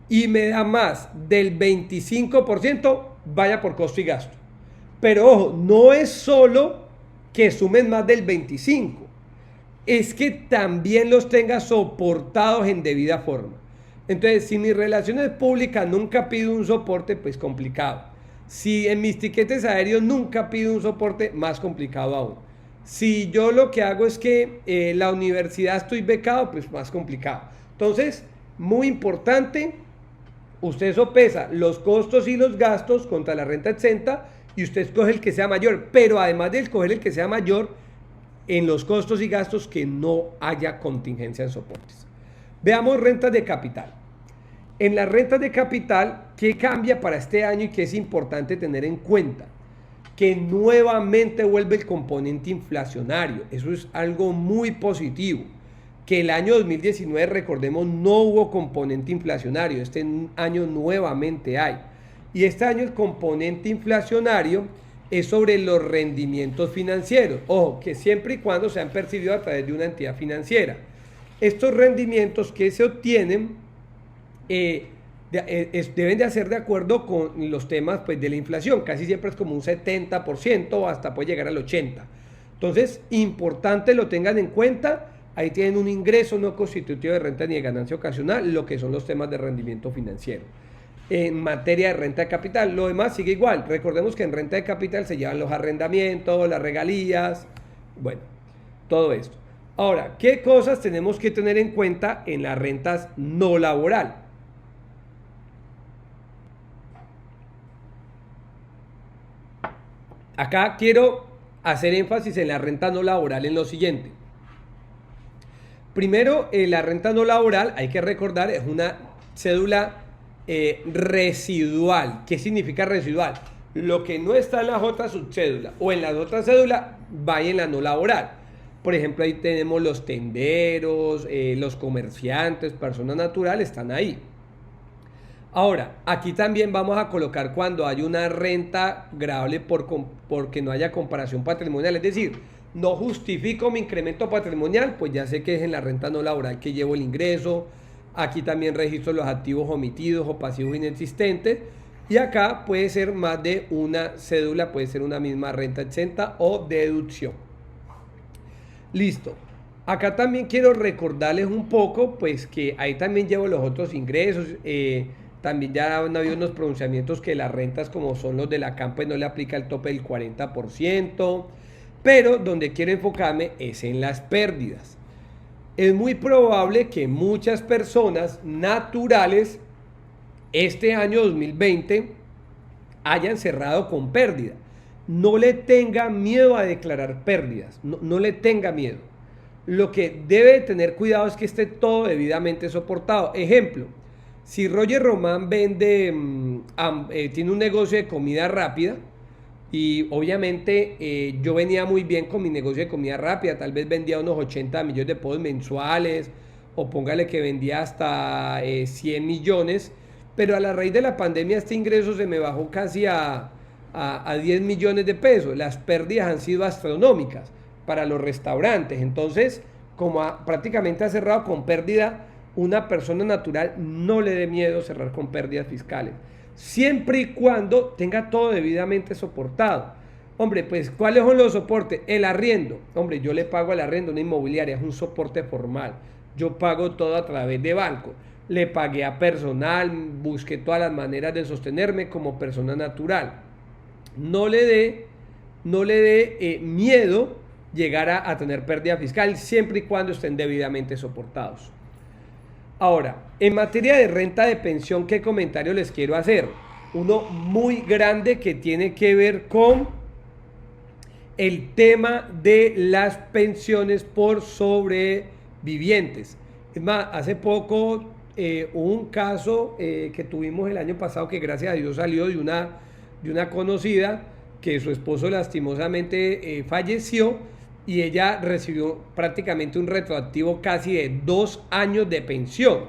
y me da más del 25%, vaya por costo y gasto. Pero ojo, no es solo que sumen más del 25%, es que también los tenga soportados en debida forma. Entonces, si mis relaciones públicas nunca pido un soporte, pues complicado. Si en mis tiquetes aéreos nunca pido un soporte, más complicado aún. Si yo lo que hago es que la universidad estoy becado, pues más complicado. Entonces, muy importante, usted sopesa los costos y los gastos contra la renta exenta y usted escoge el que sea mayor, pero además de escoger el que sea mayor, en los costos y gastos que no haya contingencia en soportes. Veamos rentas de capital. En las rentas de capital, ¿qué cambia para este año y qué es importante tener en cuenta? Que nuevamente vuelve el componente inflacionario. Eso es algo muy positivo. Que el año 2019, recordemos, no hubo componente inflacionario. Este año nuevamente hay. Y este año el componente inflacionario es sobre los rendimientos financieros. Ojo, que siempre y cuando sean percibidos a través de una entidad financiera. Estos rendimientos que se obtienen deben de hacer de acuerdo con los temas pues, de la inflación. Casi siempre es como un 70% o hasta puede llegar al 80%. Entonces, importante lo tengan en cuenta. Ahí tienen un ingreso no constitutivo de renta ni de ganancia ocasional, lo que son los temas de rendimiento financiero. En materia de renta de capital, lo demás sigue igual. Recordemos que en renta de capital se llevan los arrendamientos, las regalías, bueno, todo esto. Ahora, ¿qué cosas tenemos que tener en cuenta en las rentas no laboral? Acá quiero hacer énfasis en la renta no laboral en lo siguiente. Primero, la renta no laboral, hay que recordar, es una cédula residual. ¿Qué significa residual? Lo que no está en las otras subcédulas o en las otras cédulas va en la no laboral. Por ejemplo, ahí tenemos los tenderos, los comerciantes, personas naturales, están ahí. Ahora, aquí también vamos a colocar cuando hay una renta gravable porque no haya comparación patrimonial. Es decir, no justifico mi incremento patrimonial, pues ya sé que es en la renta no laboral que llevo el ingreso. Aquí también registro los activos omitidos o pasivos inexistentes. Y acá puede ser más de una cédula, puede ser una misma renta exenta o deducción. Listo. Acá también quiero recordarles un poco, pues que ahí también llevo los otros ingresos. También ya han habido unos pronunciamientos que las rentas como son los de la CAM pues no le aplica el tope del 40%, pero donde quiero enfocarme es en las pérdidas. Es muy probable que muchas personas naturales este año 2020 hayan cerrado con pérdida. No le tenga miedo a declarar pérdidas, no le tenga miedo. Lo que debe tener cuidado es que esté todo debidamente soportado. Ejemplo, si Roger Román vende, tiene un negocio de comida rápida y obviamente yo venía muy bien con mi negocio de comida rápida, tal vez vendía unos 80 millones de pesos mensuales o póngale que vendía hasta 100 millones, pero a la raíz de la pandemia este ingreso se me bajó casi a 10 millones de pesos. Las pérdidas han sido astronómicas para los restaurantes. Entonces, como prácticamente ha cerrado con pérdida, una persona natural no le dé miedo cerrar con pérdidas fiscales, siempre y cuando tenga todo debidamente soportado. Hombre, pues, ¿cuáles son los soportes? El arriendo. Hombre, yo le pago al arriendo una inmobiliaria, es un soporte formal. Yo pago todo a través de banco. Le pagué a personal, busqué todas las maneras de sostenerme como persona natural. No le dé miedo llegar a tener pérdida fiscal siempre y cuando estén debidamente soportados. Ahora, en materia de renta de pensión, ¿qué comentario les quiero hacer? Uno muy grande que tiene que ver con el tema de las pensiones por sobrevivientes. Es más, hace poco hubo un caso que tuvimos el año pasado que gracias a Dios salió de una conocida que su esposo lastimosamente falleció y ella recibió prácticamente un retroactivo casi de 2 años de pensión.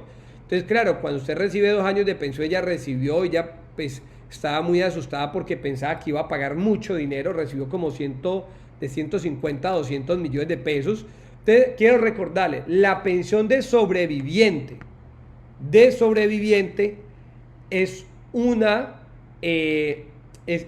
Entonces, claro, cuando usted recibe 2 años de pensión, ella pues estaba muy asustada porque pensaba que iba a pagar mucho dinero, recibió como de 150 a 200 millones de pesos. Entonces, quiero recordarle, la pensión de sobreviviente es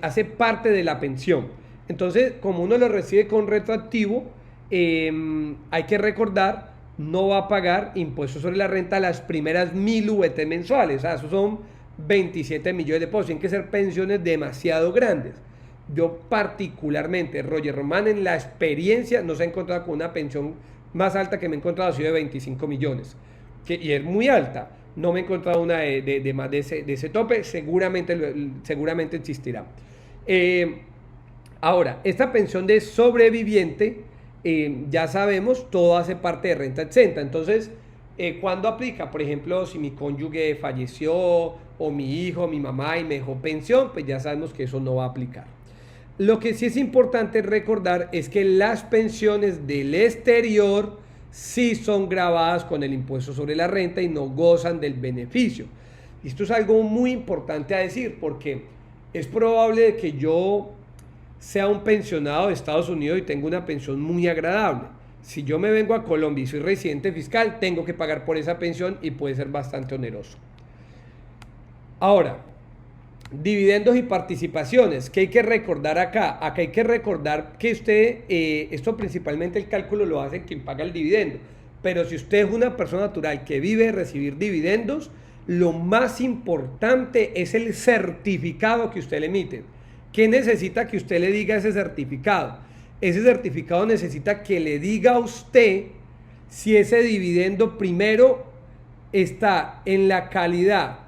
hace parte de la pensión. Entonces, como uno lo recibe con retroactivo, hay que recordar, no va a pagar impuestos sobre la renta las primeras 1.000 VT mensuales. O sea, esos son 27 millones de pesos. Tienen que ser pensiones demasiado grandes. yo particularmente, Roger Román, en la experiencia no se ha encontrado con una pensión más alta que me he encontrado, ha sido de 25 millones, y es muy alta. No me he encontrado una de más de ese tope, seguramente existirá. Ahora, esta pensión de sobreviviente, ya sabemos, todo hace parte de renta exenta. Entonces, ¿cuándo aplica? Por ejemplo, si mi cónyuge falleció o mi hijo, mi mamá y me dejó pensión, pues ya sabemos que eso no va a aplicar. Lo que sí es importante recordar es que las pensiones del exterior sí son gravadas con el impuesto sobre la renta y no gozan del beneficio. Y esto es algo muy importante a decir, porque es probable que yo sea un pensionado de Estados Unidos y tengo una pensión muy agradable. Si yo me vengo a Colombia y soy residente fiscal, tengo que pagar por esa pensión y puede ser bastante oneroso. Ahora, dividendos y participaciones. ¿Qué hay que recordar acá? Acá hay que recordar que usted, esto principalmente el cálculo lo hace quien paga el dividendo, pero si usted es una persona natural que vive de recibir dividendos, lo más importante es el certificado que usted le emite. ¿Qué necesita que usted le diga ese certificado? Ese certificado necesita que le diga a usted si ese dividendo primero está en la calidad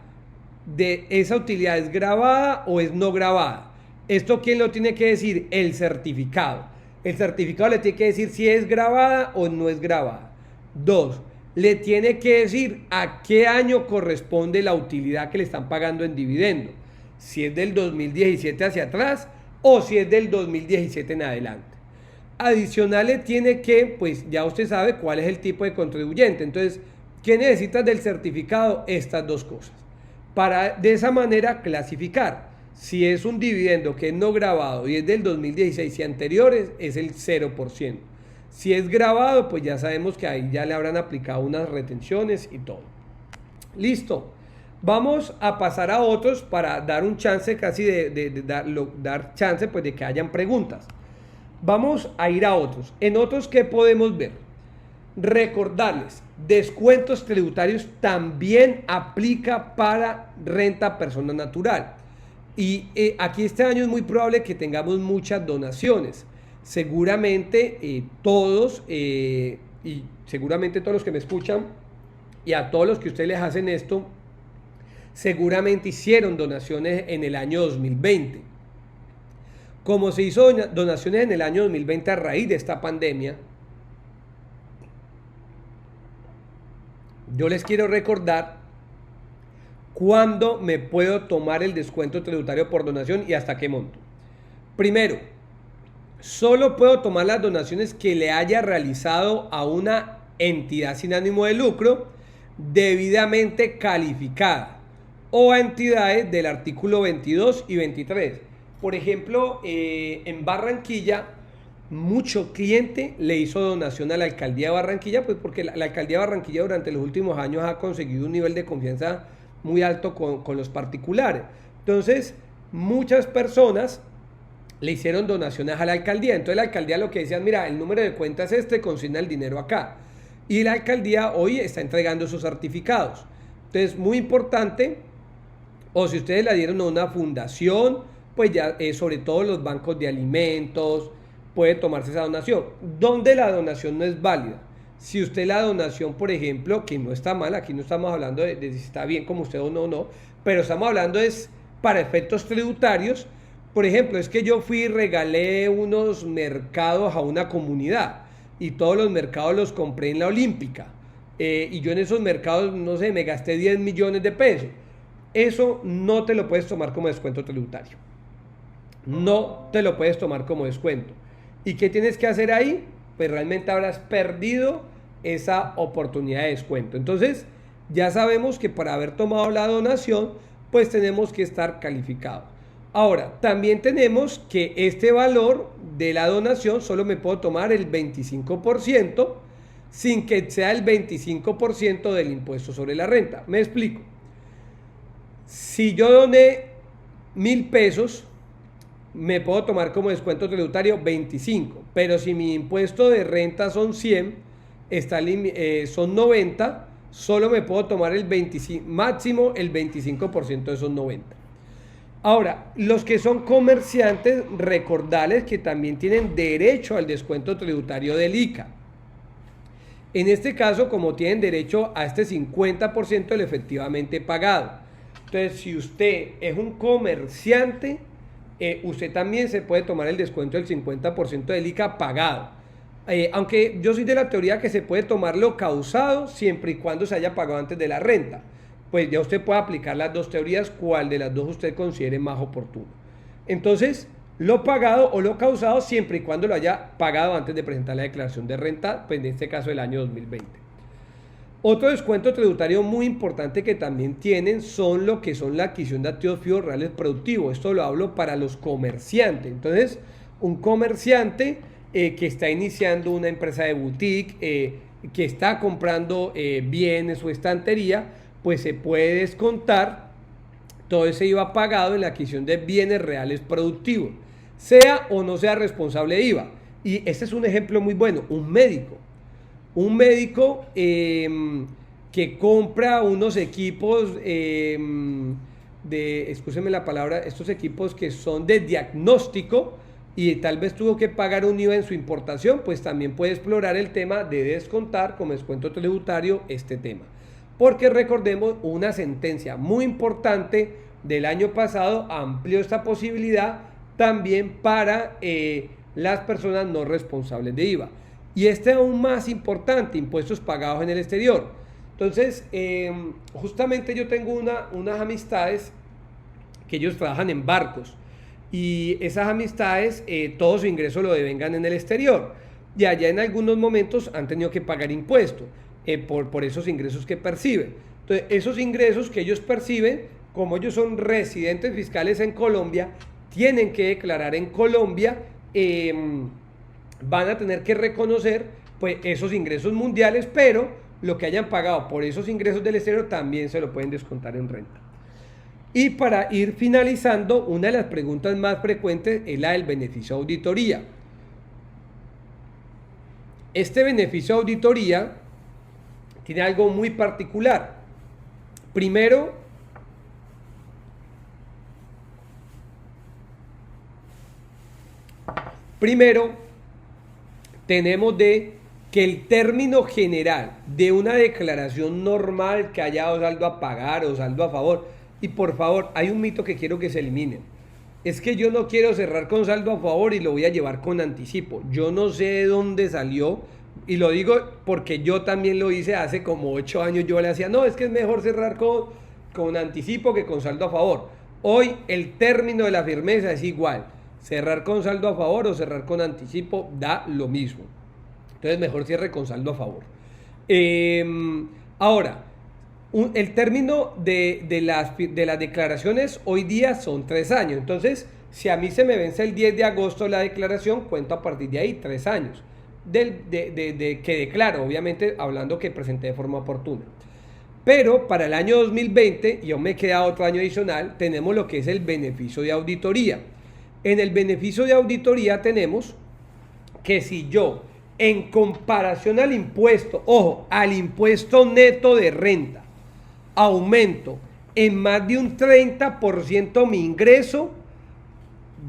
de esa utilidad, es grabada o es no grabada. ¿Esto quién lo tiene que decir? El certificado. El certificado le tiene que decir si es grabada o no es grabada. 2. Le tiene que decir a qué año corresponde la utilidad que le están pagando en dividendo. Si es del 2017 hacia atrás o si es del 2017 en adelante. Adicional le tiene que, pues ya usted sabe cuál es el tipo de contribuyente. Entonces, ¿qué necesitas del certificado? Estas dos cosas. Para de esa manera clasificar. Si es un dividendo que es no grabado y es del 2016 y anteriores, es el 0%. Si es grabado, pues ya sabemos que ahí ya le habrán aplicado unas retenciones y todo. Listo. Vamos a pasar a otros para dar un chance casi dar chance pues de que hayan preguntas. Vamos a ir a otros. En otros, ¿qué podemos ver? Recordarles, descuentos tributarios también aplica para renta persona natural. Y aquí este año es muy probable que tengamos muchas donaciones. Seguramente todos, y seguramente todos los que me escuchan, y a todos los que ustedes les hacen esto, seguramente hicieron donaciones en el año 2020. Como se hizo donaciones en el año 2020 a raíz de esta pandemia, yo les quiero recordar cuándo me puedo tomar el descuento tributario por donación y hasta qué monto. Primero, solo puedo tomar las donaciones que le haya realizado a una entidad sin ánimo de lucro debidamente calificada o a entidades del artículo 22 y 23. Por ejemplo, en Barranquilla, mucho cliente le hizo donación a la alcaldía de Barranquilla, pues porque la alcaldía de Barranquilla durante los últimos años ha conseguido un nivel de confianza muy alto con los particulares. Entonces, muchas personas le hicieron donaciones a la alcaldía. Entonces la alcaldía lo que decían, mira, el número de cuenta es este, consigna el dinero acá. Y la alcaldía hoy está entregando esos certificados. Entonces, muy importante, o si ustedes la dieron a una fundación, pues ya sobre todo los bancos de alimentos, puede tomarse esa donación. ¿Dónde la donación no es válida? Si usted la donación, por ejemplo, que no está mal, aquí no estamos hablando de si está bien como usted o no, pero estamos hablando es para efectos tributarios. Por ejemplo, es que yo fui y regalé unos mercados a una comunidad y todos los mercados los compré en la Olímpica. Y yo en esos mercados, no sé, me gasté 10 millones de pesos. Eso no te lo puedes tomar como descuento tributario. No te lo puedes tomar como descuento. ¿Y qué tienes que hacer ahí? Pues realmente habrás perdido esa oportunidad de descuento. Entonces, ya sabemos que para haber tomado la donación, pues tenemos que estar calificados. Ahora, también tenemos que este valor de la donación solo me puedo tomar el 25% sin que sea el 25% del impuesto sobre la renta. Me explico. Si yo doné 1,000 pesos, me puedo tomar como descuento tributario 25, pero si mi impuesto de renta son 100, son 90, solo me puedo tomar el 25, máximo el 25% de esos 90. Ahora, los que son comerciantes, recordarles que también tienen derecho al descuento tributario del ICA. En este caso, como tienen derecho a este 50% del efectivamente pagado. Entonces, si usted es un comerciante, usted también se puede tomar el descuento del 50% del ICA pagado. Aunque yo soy de la teoría que se puede tomar lo causado siempre y cuando se haya pagado antes de la renta. Pues ya usted puede aplicar las dos teorías, cuál de las dos usted considere más oportuno. Entonces, lo pagado o lo causado siempre y cuando lo haya pagado antes de presentar la declaración de renta, pues en este caso del año 2020. Otro descuento tributario muy importante que también tienen son lo que son la adquisición de activos fijos reales productivos. Esto lo hablo para los comerciantes. Entonces, un comerciante que está iniciando una empresa de boutique, que está comprando bienes o estantería, pues se puede descontar todo ese IVA pagado en la adquisición de bienes reales productivos, sea o no sea responsable de IVA. Y este es un ejemplo muy bueno, un médico que compra unos equipos excúsenme la palabra, estos equipos que son de diagnóstico y tal vez tuvo que pagar un IVA en su importación, pues también puede explorar el tema de descontar como descuento tributario este tema. Porque recordemos, una sentencia muy importante del año pasado amplió esta posibilidad también para las personas no responsables de IVA. Y este aún más importante, impuestos pagados en el exterior. Entonces, justamente yo tengo unas amistades que ellos trabajan en barcos y esas amistades, todo su ingreso lo devengan en el exterior y allá en algunos momentos han tenido que pagar impuestos por esos ingresos que perciben. Entonces, esos ingresos que ellos perciben, como ellos son residentes fiscales en Colombia, tienen que declarar en Colombia, van a tener que reconocer pues esos ingresos mundiales, pero lo que hayan pagado por esos ingresos del exterior también se lo pueden descontar en renta. Y para ir finalizando, una de las preguntas más frecuentes es la del beneficio de auditoría. Este beneficio de auditoría tiene algo muy particular. Primero, tenemos de que el término general de una declaración normal que haya saldo a pagar o saldo a favor, y por favor, hay un mito que quiero que se elimine, es que yo no quiero cerrar con saldo a favor y lo voy a llevar con anticipo. Yo no sé de dónde salió, y lo digo porque yo también lo hice hace como 8 años, yo le hacía, no, es que es mejor cerrar con anticipo que con saldo a favor. Hoy el término de la firmeza es igual. Cerrar con saldo a favor o cerrar con anticipo da lo mismo. Entonces mejor cierre con saldo a favor. Ahora, el término de las declaraciones hoy día son 3 años. Entonces, si a mí se me vence el 10 de agosto la declaración, cuento a partir de ahí 3 años. Que declaro, obviamente hablando que presenté de forma oportuna. Pero para el año 2020, y aún me queda otro año adicional, tenemos lo que es el beneficio de auditoría. En el beneficio de auditoría tenemos que si yo, en comparación al impuesto, ojo, al impuesto neto de renta, aumento en más de un 30% mi ingreso,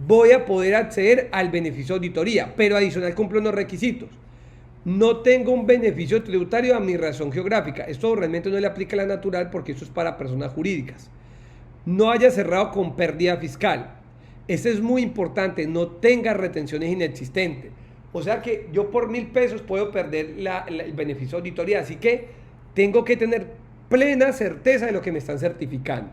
voy a poder acceder al beneficio de auditoría, pero adicional cumplo unos requisitos. No tengo un beneficio tributario a mi razón geográfica. Esto realmente no le aplica a la natural porque esto es para personas jurídicas. No haya cerrado con pérdida fiscal. Esto es muy importante, no tenga retenciones inexistentes. O sea que yo por 1,000 pesos puedo perder el beneficio de auditoría, así que tengo que tener plena certeza de lo que me están certificando.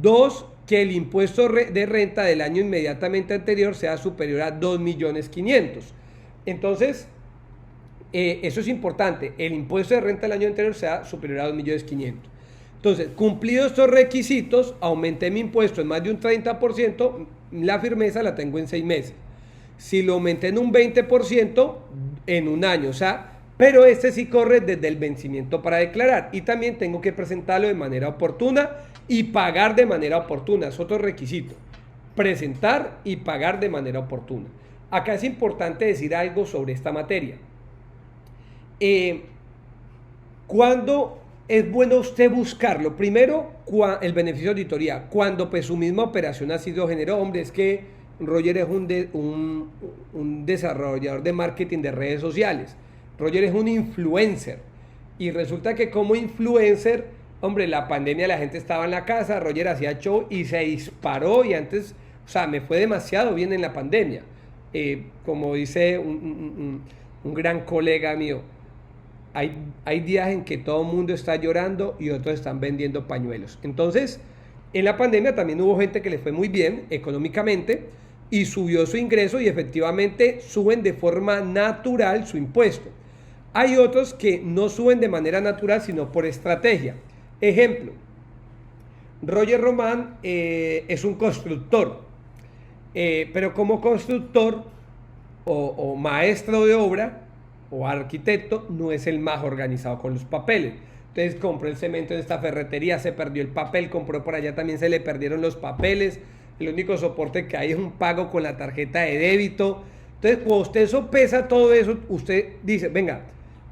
2, que el impuesto de renta del año inmediatamente anterior sea superior a 2.500.000. Entonces, eso es importante, el impuesto de renta del año anterior sea superior a 2.500.000. Entonces, cumplidos estos requisitos, aumenté mi impuesto en más de un 30%, la firmeza la tengo en 6 meses. Si lo aumenté en un 20%, en un año, o sea, pero este sí corre desde el vencimiento para declarar y también tengo que presentarlo de manera oportuna y pagar de manera oportuna, es otro requisito, presentar y pagar de manera oportuna. Acá es importante decir algo sobre esta materia. Cuando es bueno usted buscarlo. Primero, el beneficio de auditoría. Cuando pues su misma operación así lo generó. Hombre, es que Roger es un desarrollador de marketing de redes sociales. Roger es un influencer. Y resulta que como influencer, hombre, la pandemia, la gente estaba en la casa, Roger hacía show y se disparó y antes, o sea, me fue demasiado bien en la pandemia. Como dice un gran colega mío, hay días en que todo el mundo está llorando y otros están vendiendo pañuelos. Entonces, en la pandemia también hubo gente que le fue muy bien económicamente y subió su ingreso y efectivamente suben de forma natural su impuesto. Hay otros que no suben de manera natural, sino por estrategia. Ejemplo, Roger Román es un constructor, pero como constructor o maestro de obra o arquitecto no es el más organizado con los papeles. Entonces compró el cemento en esta ferretería, se perdió el papel, compró por allá, también se le perdieron los papeles, el único soporte que hay es un pago con la tarjeta de débito. Entonces cuando usted sopesa todo eso, usted dice, venga,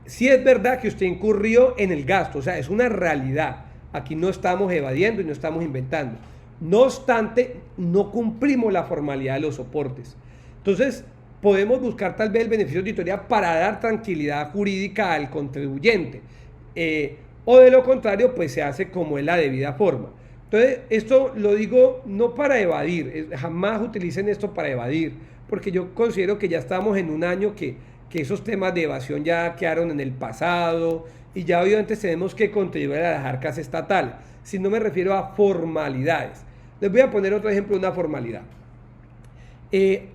sí es verdad que usted incurrió en el gasto, o sea, es una realidad. Aquí no estamos evadiendo y no estamos inventando. No obstante, no cumplimos la formalidad de los soportes. Entonces, podemos buscar tal vez el beneficio de auditoría para dar tranquilidad jurídica al contribuyente. O de lo contrario, pues se hace como es la debida forma. Entonces, esto lo digo no para evadir, jamás utilicen esto para evadir, porque yo considero que ya estamos en un año que esos temas de evasión ya quedaron en el pasado y ya obviamente tenemos que contribuir a las arcas estatales. Si no me refiero a formalidades. Les voy a poner otro ejemplo de una formalidad.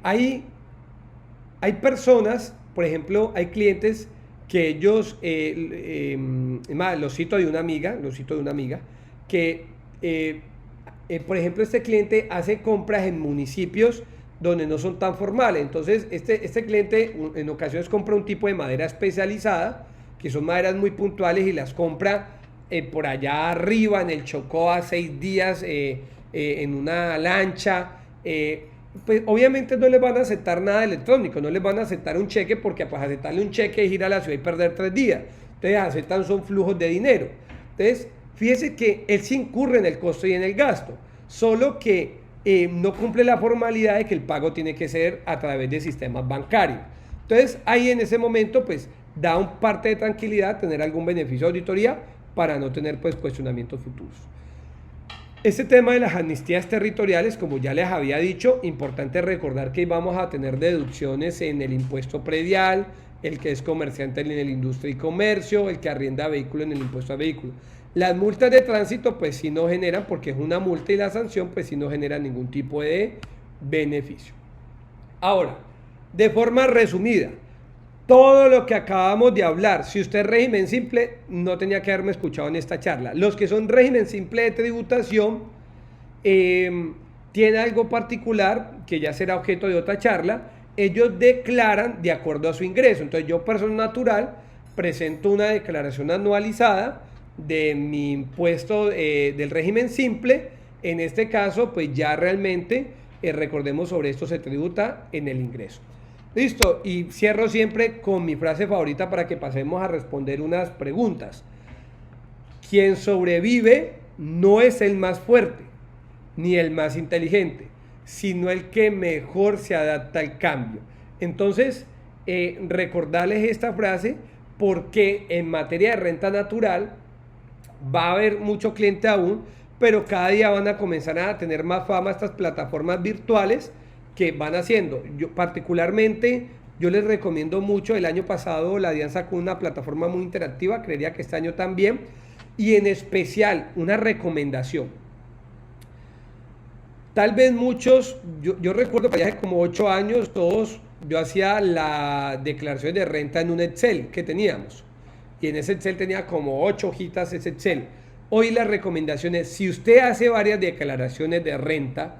Hay personas, por ejemplo, hay clientes que ellos, lo cito de una amiga, que, por ejemplo, este cliente hace compras en municipios donde no son tan formales. Entonces, este cliente en ocasiones compra un tipo de madera especializada, que son maderas muy puntuales y las compra por allá arriba, en el Chocó, a 6 días, en una lancha. Pues obviamente no les van a aceptar nada electrónico, no les van a aceptar un cheque porque pues aceptarle un cheque es ir a la ciudad y perder 3 días. Entonces aceptan son flujos de dinero. Entonces fíjese que él sí incurre en el costo y en el gasto, solo que no cumple la formalidad de que el pago tiene que ser a través de sistemas bancarios. Entonces ahí en ese momento pues da un parte de tranquilidad tener algún beneficio de auditoría para no tener pues cuestionamientos futuros. Este tema de las amnistías territoriales, como ya les había dicho, importante recordar que vamos a tener deducciones en el impuesto predial, el que es comerciante en el industria y comercio, el que arrienda vehículo en el impuesto a vehículo. Las multas de tránsito pues sí no generan, porque es una multa, y la sanción pues sí no genera ningún tipo de beneficio. Ahora, de forma resumida, todo lo que acabamos de hablar, si usted es régimen simple, no tenía que haberme escuchado en esta charla. Los que son régimen simple de tributación, tiene algo particular, que ya será objeto de otra charla. Ellos declaran de acuerdo a su ingreso. Entonces yo, persona natural, presento una declaración anualizada de mi impuesto del régimen simple. En este caso, pues ya realmente, recordemos, sobre esto se tributa en el ingreso. Listo, y cierro siempre con mi frase favorita para que pasemos a responder unas preguntas. Quien sobrevive no es el más fuerte, ni el más inteligente, sino el que mejor se adapta al cambio. Entonces, recordarles esta frase porque en materia de renta natural va a haber mucho cliente aún, pero cada día van a comenzar a tener más fama estas plataformas virtuales que van haciendo. Yo particularmente, yo les recomiendo mucho. El año pasado la DIAN sacó una plataforma muy interactiva, creería que este año también, y en especial una recomendación. Tal vez muchos, yo recuerdo que hace como 8 años, yo hacía la declaración de renta en un Excel que teníamos, y en ese Excel tenía como 8 hojitas ese Excel. Hoy la recomendación es, si usted hace varias declaraciones de renta,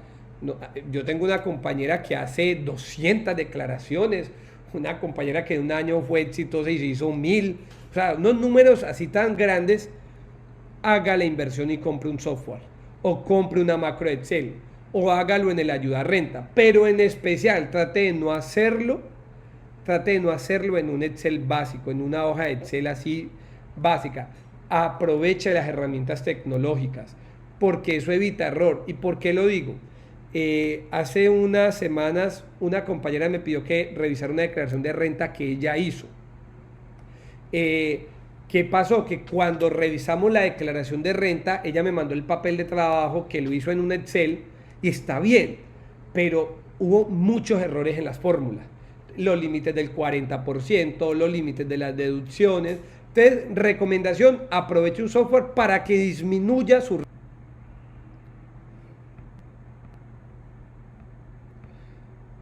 yo tengo una compañera que hace 200 declaraciones, una compañera que en un año fue exitosa y se hizo 1000, o sea, unos números así tan grandes. Haga la inversión y compre un software, o compre una macro Excel, o hágalo en el ayuda renta, pero en especial trate de no hacerlo en un Excel básico, en una hoja de Excel así básica. aproveche las herramientas tecnológicas, porque eso evita error. ¿Y por qué lo digo? Hace unas semanas una compañera me pidió que revisara una declaración de renta que ella hizo. ¿Qué pasó? Que cuando revisamos la declaración de renta, ella me mandó el papel de trabajo que lo hizo en un Excel y está bien, pero hubo muchos errores en las fórmulas. Los límites del 40%, los límites de las deducciones. Entonces, recomendación, aproveche un software para que disminuya su...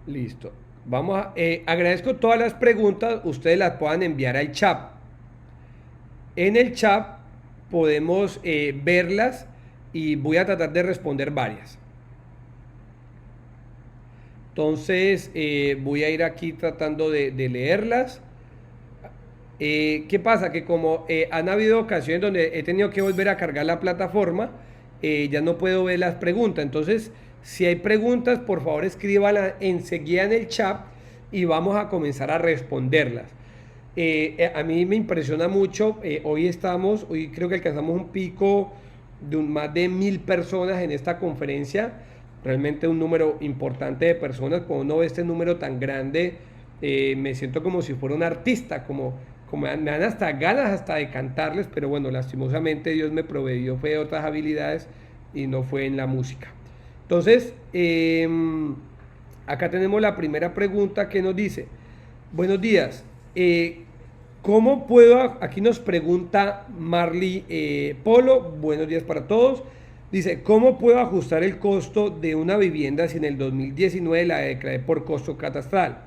Listo. Agradezco todas las preguntas, ustedes las puedan enviar al chat. En el chat podemos verlas y voy a tratar de responder varias. Entonces voy a ir aquí tratando de leerlas. ¿Qué pasa? Que como han habido ocasiones donde he tenido que volver a cargar la plataforma, ya no puedo ver las preguntas. Entonces, si hay preguntas, por favor escríbanlas enseguida en el chat y vamos a comenzar a responderlas. A mí me impresiona mucho, hoy creo que alcanzamos un pico de más de 1000 personas en esta conferencia, realmente un número importante de personas. Cuando uno ve este número tan grande, me siento como si fuera un artista, como me dan hasta ganas hasta de cantarles, pero bueno, lastimosamente Dios me proveyó, fue de otras habilidades y no fue en la música. Entonces, acá tenemos la primera pregunta que nos dice: buenos días, ¿cómo puedo? Aquí nos pregunta Marley Polo, buenos días para todos. Dice, ¿cómo puedo ajustar el costo de una vivienda si en el 2019 la declaré por costo catastral?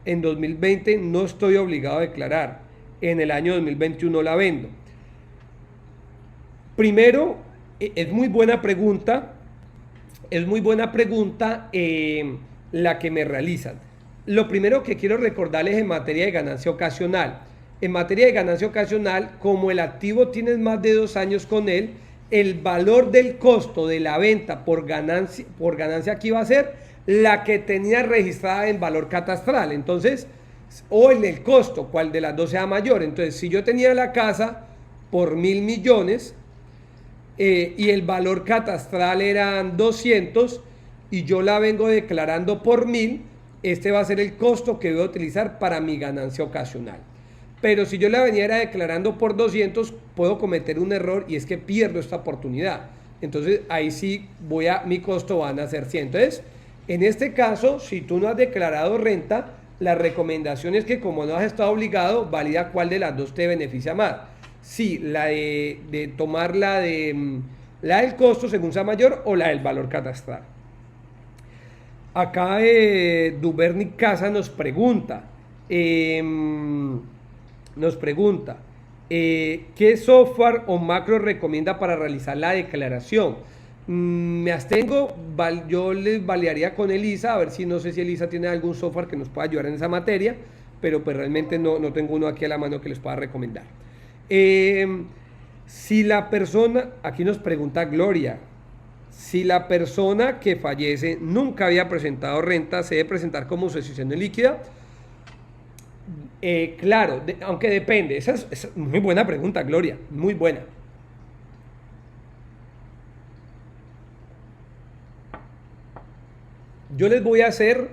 En 2020 no estoy obligado a declarar, en el año 2021 la vendo. Primero, es muy buena pregunta la que me realizan. Lo primero que quiero recordarles en materia de ganancia ocasional. En materia de ganancia ocasional, como el activo tienes más de 2 años con él, el valor del costo de la venta por ganancia aquí va a ser la que tenía registrada en valor catastral. Entonces, o en el costo, cuál de las dos sea mayor. Entonces, si yo tenía la casa por 1.000 millones y el valor catastral eran 200 y yo la vengo declarando por 1.000, este va a ser el costo que voy a utilizar para mi ganancia ocasional. Pero si yo la veniera declarando por 200, puedo cometer un error y es que pierdo esta oportunidad. Entonces ahí sí mi costo van a ser 100. Entonces, en este caso, si tú no has declarado renta, la recomendación es que como no has estado obligado, valida cuál de las dos te beneficia más. Sí, la de tomar la del costo según sea mayor o la del valor catastral. Acá Duberni Casa nos pregunta, ¿qué software o macro recomienda para realizar la declaración? Me abstengo, yo les validaría con Elisa, a ver si no sé si Elisa tiene algún software que nos pueda ayudar en esa materia, pero pues realmente no tengo uno aquí a la mano que les pueda recomendar. Si la persona, aquí nos pregunta Gloria, si la persona que fallece nunca había presentado renta, ¿se debe presentar como sucesión líquida? Claro, aunque depende. Esa es muy buena pregunta, Gloria, muy buena. Yo les voy a hacer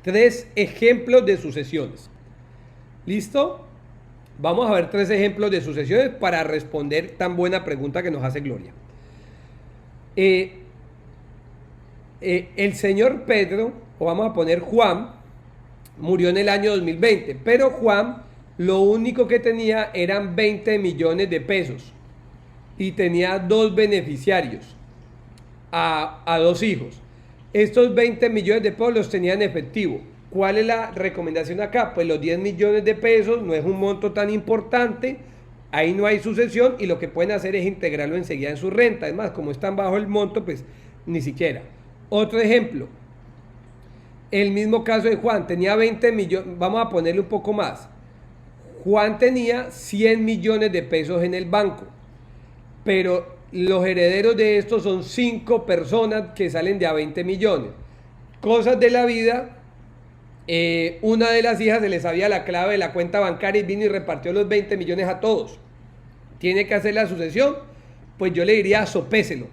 3 ejemplos de sucesiones. ¿Listo? Vamos a ver 3 ejemplos de sucesiones para responder tan buena pregunta que nos hace Gloria. El señor Pedro, o vamos a poner Juan, murió en el año 2020, pero Juan lo único que tenía eran 20 millones de pesos y tenía 2 beneficiarios, a 2 hijos. Estos 20 millones de pesos los tenía en efectivo. ¿Cuál es la recomendación acá? Pues los 10 millones de pesos no es un monto tan importante, ahí no hay sucesión y lo que pueden hacer es integrarlo enseguida en su renta. Además, como es tan bajo el monto, pues ni siquiera. Otro ejemplo, el mismo caso de Juan, tenía 20 millones, vamos a ponerle un poco más. Juan tenía 100 millones de pesos en el banco, pero los herederos de estos son 5 personas que salen de a 20 millones. Cosas de la vida. Una de las hijas se le sabía la clave de la cuenta bancaria y vino y repartió los 20 millones a todos. tiene que hacer la sucesión, pues yo le diría sopéselo.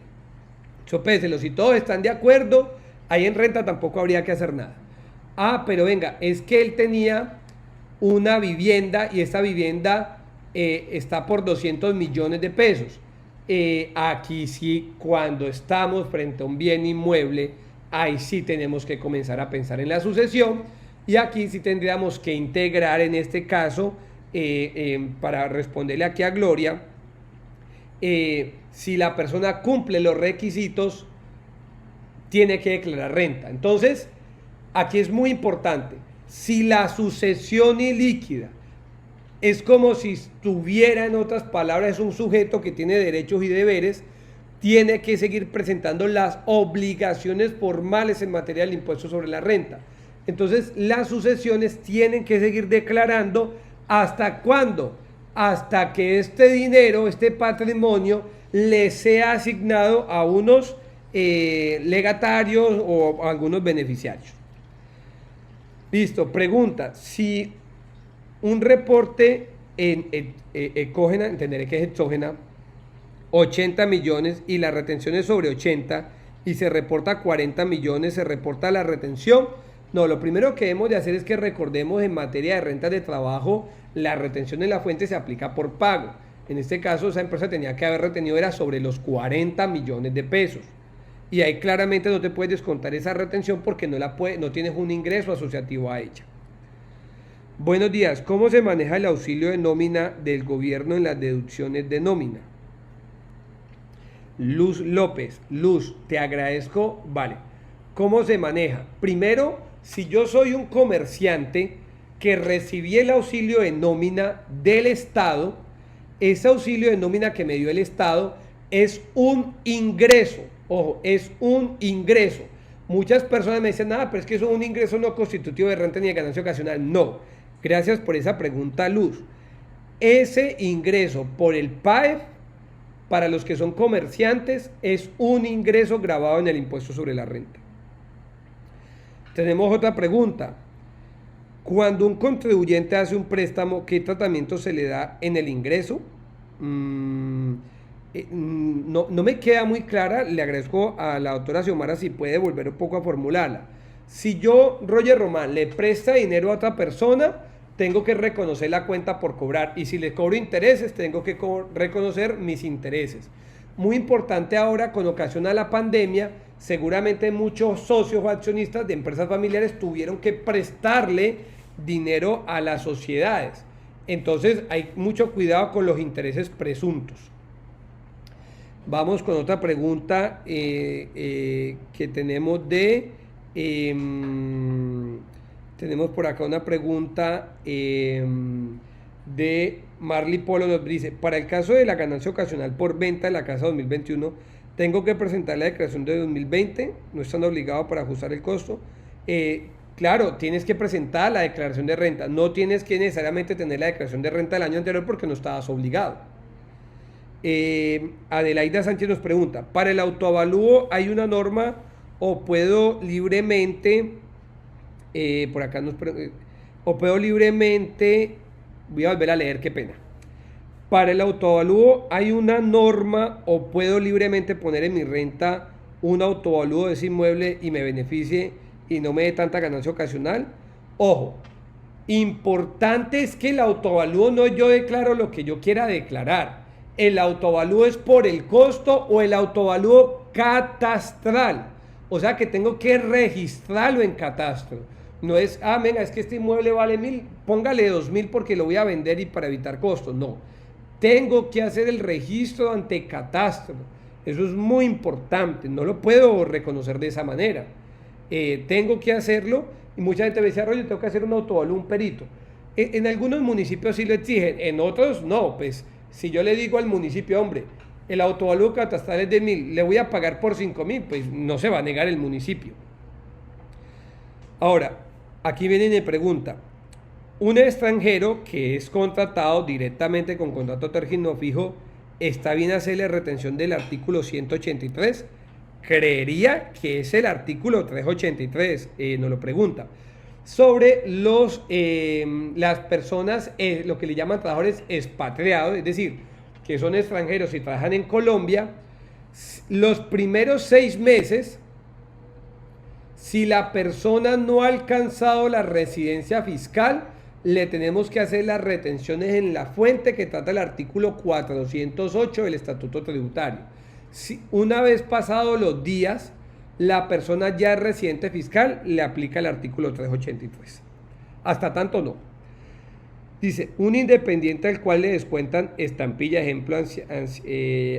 Sopéselo. Si todos están de acuerdo, ahí en renta tampoco habría que hacer nada. Ah, pero venga, es que él tenía una vivienda y esta vivienda está por 200 millones de pesos. Aquí sí, cuando estamos frente a un bien inmueble, ahí sí tenemos que comenzar a pensar en la sucesión y aquí sí tendríamos que integrar en este caso, para responderle aquí a Gloria, si la persona cumple los requisitos, tiene que declarar renta. Entonces, aquí es muy importante, si la sucesión ilíquida es como si estuviera, en otras palabras, es un sujeto que tiene derechos y deberes, tiene que seguir presentando las obligaciones formales en materia del impuesto sobre la renta. Entonces, las sucesiones tienen que seguir declarando hasta cuándo, hasta que este dinero, este patrimonio, le sea asignado a unos legatarios o a algunos beneficiarios. Listo, pregunta, si un reporte en ecógena, entenderé que es exógena, 80 millones y la retención es sobre 80 y se reporta 40 millones, se reporta la retención. No, lo primero que debemos de hacer es que recordemos en materia de rentas de trabajo, la retención en la fuente se aplica por pago. En este caso, esa empresa tenía que haber retenido era sobre los 40 millones de pesos. Y ahí claramente no te puedes descontar esa retención porque no tienes un ingreso asociativo a ella. Buenos días, ¿cómo se maneja el auxilio de nómina del gobierno en las deducciones de nómina? Luz López, Luz, te agradezco, vale. ¿Cómo se maneja? Primero, si yo soy un comerciante que recibí el auxilio de nómina del Estado, ese auxilio de nómina que me dio el Estado es un ingreso, ojo, es un ingreso. Muchas personas me dicen, pero es que eso es un ingreso no constitutivo de renta ni de ganancia ocasional. No, gracias por esa pregunta, Luz. Ese ingreso por el PAEF, para los que son comerciantes, es un ingreso grabado en el impuesto sobre la renta. Tenemos otra pregunta. Cuando un contribuyente hace un préstamo, ¿qué tratamiento se le da en el ingreso? No me queda muy clara. Le agradezco a la doctora Xiomara si puede volver un poco a formularla. Si yo, Roger Román, le presta dinero a otra persona, tengo que reconocer la cuenta por cobrar. Y si le cobro intereses, tengo que reconocer mis intereses. Muy importante ahora, con ocasión a la pandemia, seguramente muchos socios o accionistas de empresas familiares tuvieron que prestarle dinero a las sociedades. Entonces hay mucho cuidado con los intereses presuntos. Vamos con otra pregunta que tenemos tenemos por acá una pregunta de Marley Polo. Nos dice, para el caso de la ganancia ocasional por venta de la casa 2021, ¿tengo que presentar la declaración de 2020? ¿No están obligados para ajustar el costo? Claro, tienes que presentar la declaración de renta. No tienes que necesariamente tener la declaración de renta del año anterior porque no estabas obligado. Adelaida Sánchez nos pregunta, ¿para el autoavalúo hay una norma o puedo libremente, voy a volver a leer, qué pena. Para el autoavalúo hay una norma o puedo libremente poner en mi renta un autoavalúo de ese inmueble y me beneficie y no me dé tanta ganancia ocasional. Ojo, importante es que el autoavalúo no yo declaro lo que yo quiera declarar. El autoavalúo es por el costo o el autoavalúo catastral. O sea que tengo que registrarlo en catastro. No es, venga, es que este inmueble vale 1.000, póngale 2.000 porque lo voy a vender y para evitar costos. No, tengo que hacer el registro ante catastro. Eso es muy importante, no lo puedo reconocer de esa manera. Tengo que hacerlo y mucha gente me dice, yo tengo que hacer un autoavalúo, un perito. En algunos municipios sí lo exigen, en otros no. Pues si yo le digo al municipio, hombre, el autoavalúo catastral es de 1.000, le voy a pagar por 5.000, pues no se va a negar el municipio. Ahora, aquí viene y me pregunta, un extranjero que es contratado directamente con contrato término fijo, ¿está bien hacerle retención del artículo 183? Creería que es el artículo 383, nos lo pregunta. Sobre las personas, lo que le llaman trabajadores expatriados, es decir, que son extranjeros y trabajan en Colombia, los primeros 6 meses, si la persona no ha alcanzado la residencia fiscal, le tenemos que hacer las retenciones en la fuente que trata el artículo 408 del Estatuto Tributario. Si una vez pasados los días, la persona ya es residente fiscal, le aplica el artículo 383. Hasta tanto no. Dice, un independiente al cual le descuentan estampilla, ejemplo,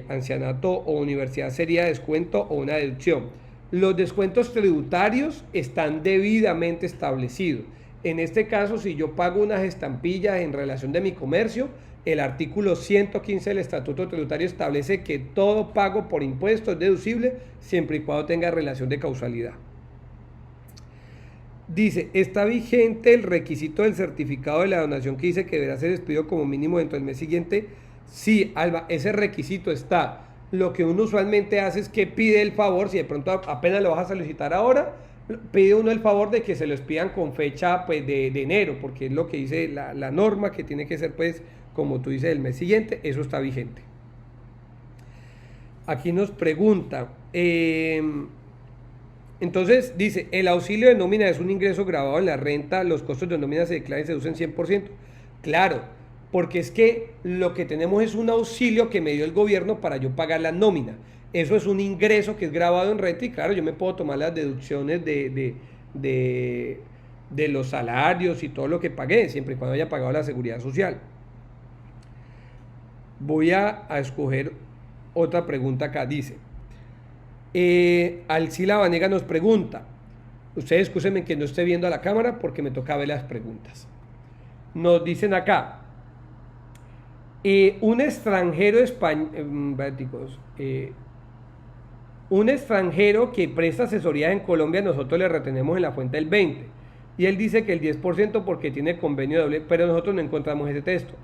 ancianato o universidad, sería descuento o una deducción. Los descuentos tributarios están debidamente establecidos. En este caso, si yo pago unas estampillas en relación de mi comercio, el artículo 115 del Estatuto Tributario establece que todo pago por impuesto es deducible siempre y cuando tenga relación de causalidad. Dice, ¿está vigente el requisito del certificado de la donación que dice que deberá ser expedido como mínimo dentro del mes siguiente? Sí, Alba, ese requisito está. Lo que uno usualmente hace es que pide el favor, si de pronto apenas lo vas a solicitar ahora, pide uno el favor de que se los pidan con fecha pues de enero, porque es lo que dice la norma, que tiene que ser pues, como tú dices, el mes siguiente. Eso está vigente. Aquí nos pregunta, entonces dice, el auxilio de nómina es un ingreso grabado en la renta, los costos de nómina se declaran y se deducen 100%. Claro, porque es que lo que tenemos es un auxilio que me dio el gobierno para yo pagar la nómina. Eso es un ingreso que es grabado en renta y claro, yo me puedo tomar las deducciones de los salarios y todo lo que pagué, siempre y cuando haya pagado la seguridad social. Voy a escoger otra pregunta acá. Dice, Alcila Vanega nos pregunta, ustedes escúchenme que no esté viendo a la cámara porque me toca ver las preguntas. Nos dicen acá, un extranjero un extranjero que presta asesorías en Colombia, nosotros le retenemos en la fuente el 20%. Y él dice que el 10% porque tiene convenio doble, pero nosotros no encontramos ese texto.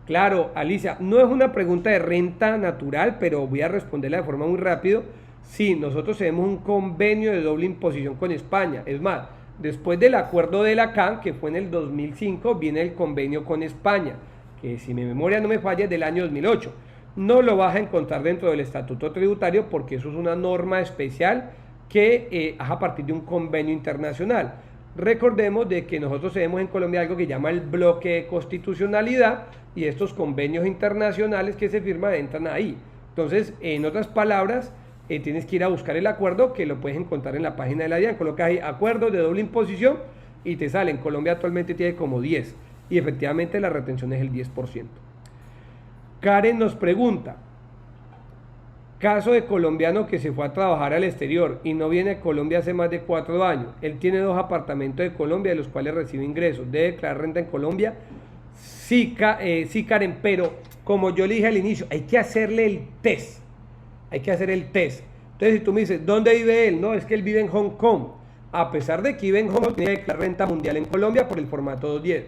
Claro, Alicia, no es una pregunta de renta natural, pero voy a responderla de forma muy rápido. Sí, nosotros tenemos un convenio de doble imposición con España. Es más, después del acuerdo de la CAN, que fue en el 2005, viene el convenio con España, que si mi memoria no me falla es del año 2008. No lo vas a encontrar dentro del Estatuto Tributario porque eso es una norma especial que es a partir de un convenio internacional. Recordemos de que nosotros tenemos en Colombia algo que llama el bloque de constitucionalidad y estos convenios internacionales que se firman entran ahí. Entonces, en otras palabras, tienes que ir a buscar el acuerdo que lo puedes encontrar en la página de la DIAN. Colocas ahí acuerdos de doble imposición y te sale. En Colombia actualmente tiene como 10 y efectivamente la retención es el 10%. Karen nos pregunta, caso de colombiano que se fue a trabajar al exterior y no viene a Colombia hace más de 4 años. Él tiene 2 apartamentos de Colombia de los cuales recibe ingresos. ¿Debe declarar renta en Colombia? Sí, Karen, pero como yo le dije al inicio, hay que hacerle el test. Hay que hacer el test. Entonces, si tú me dices, ¿dónde vive él? No, es que él vive en Hong Kong. A pesar de que vive en Hong Kong, tiene que declarar renta mundial en Colombia por el formato 210.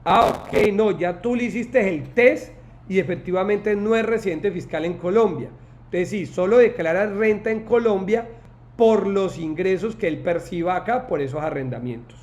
Ok, no, ya tú le hiciste el test y efectivamente no es residente fiscal en Colombia. Entonces sí, solo declara renta en Colombia por los ingresos que él perciba acá por esos arrendamientos.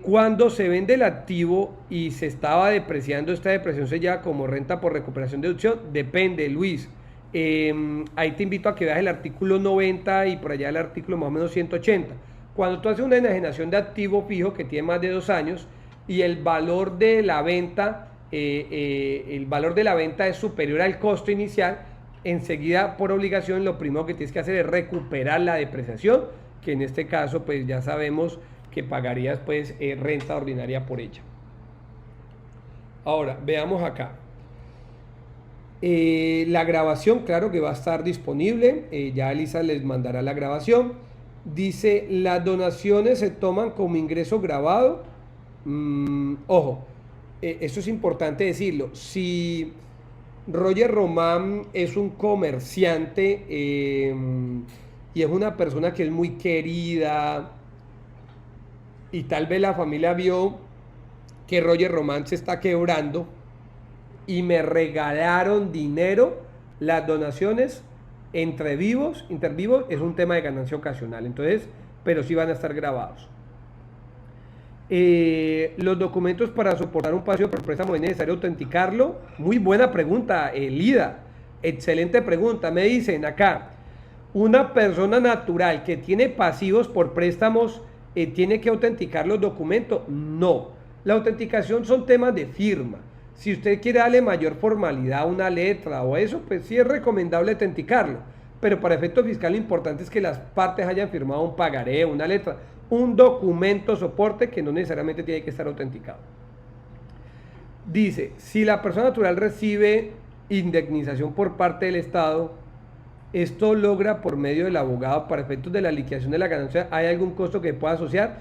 Cuando se vende el activo y se estaba depreciando, esta depreciación se llama como renta por recuperación de deducción. Depende, Luis. Ahí te invito a que veas el artículo 90 y por allá el artículo más o menos 180. Cuando tú haces una enajenación de activo fijo que tiene más de 2 años y el valor de la venta es superior al costo inicial, enseguida por obligación lo primero que tienes que hacer es recuperar la depreciación, que en este caso pues ya sabemos que pagarías pues renta ordinaria por ella. Ahora veamos acá. La grabación, claro que va a estar disponible, ya Elisa les mandará la grabación. Dice, las donaciones se toman como ingreso grabado. Ojo, esto es importante decirlo. Si Roger Román es un comerciante y es una persona que es muy querida y tal vez la familia vio que Roger Román se está quebrando y me regalaron dinero, las donaciones intervivos es un tema de ganancia ocasional, entonces, pero sí van a estar grabados. Los documentos para soportar un paso por préstamo, ¿es necesario autenticarlo? Muy buena pregunta, Lida. Excelente pregunta. Me dicen acá, una persona natural que tiene pasivos por préstamos, ¿tiene que autenticar los documentos? No. La autenticación son temas de firma. Si usted quiere darle mayor formalidad a una letra o eso, pues sí es recomendable autenticarlo. Pero para efectos fiscales lo importante es que las partes hayan firmado un pagaré, una letra, un documento soporte que no necesariamente tiene que estar autenticado. Dice, si la persona natural recibe indemnización por parte del Estado, esto logra por medio del abogado para efectos de la liquidación de la ganancia, ¿hay algún costo que pueda asociar?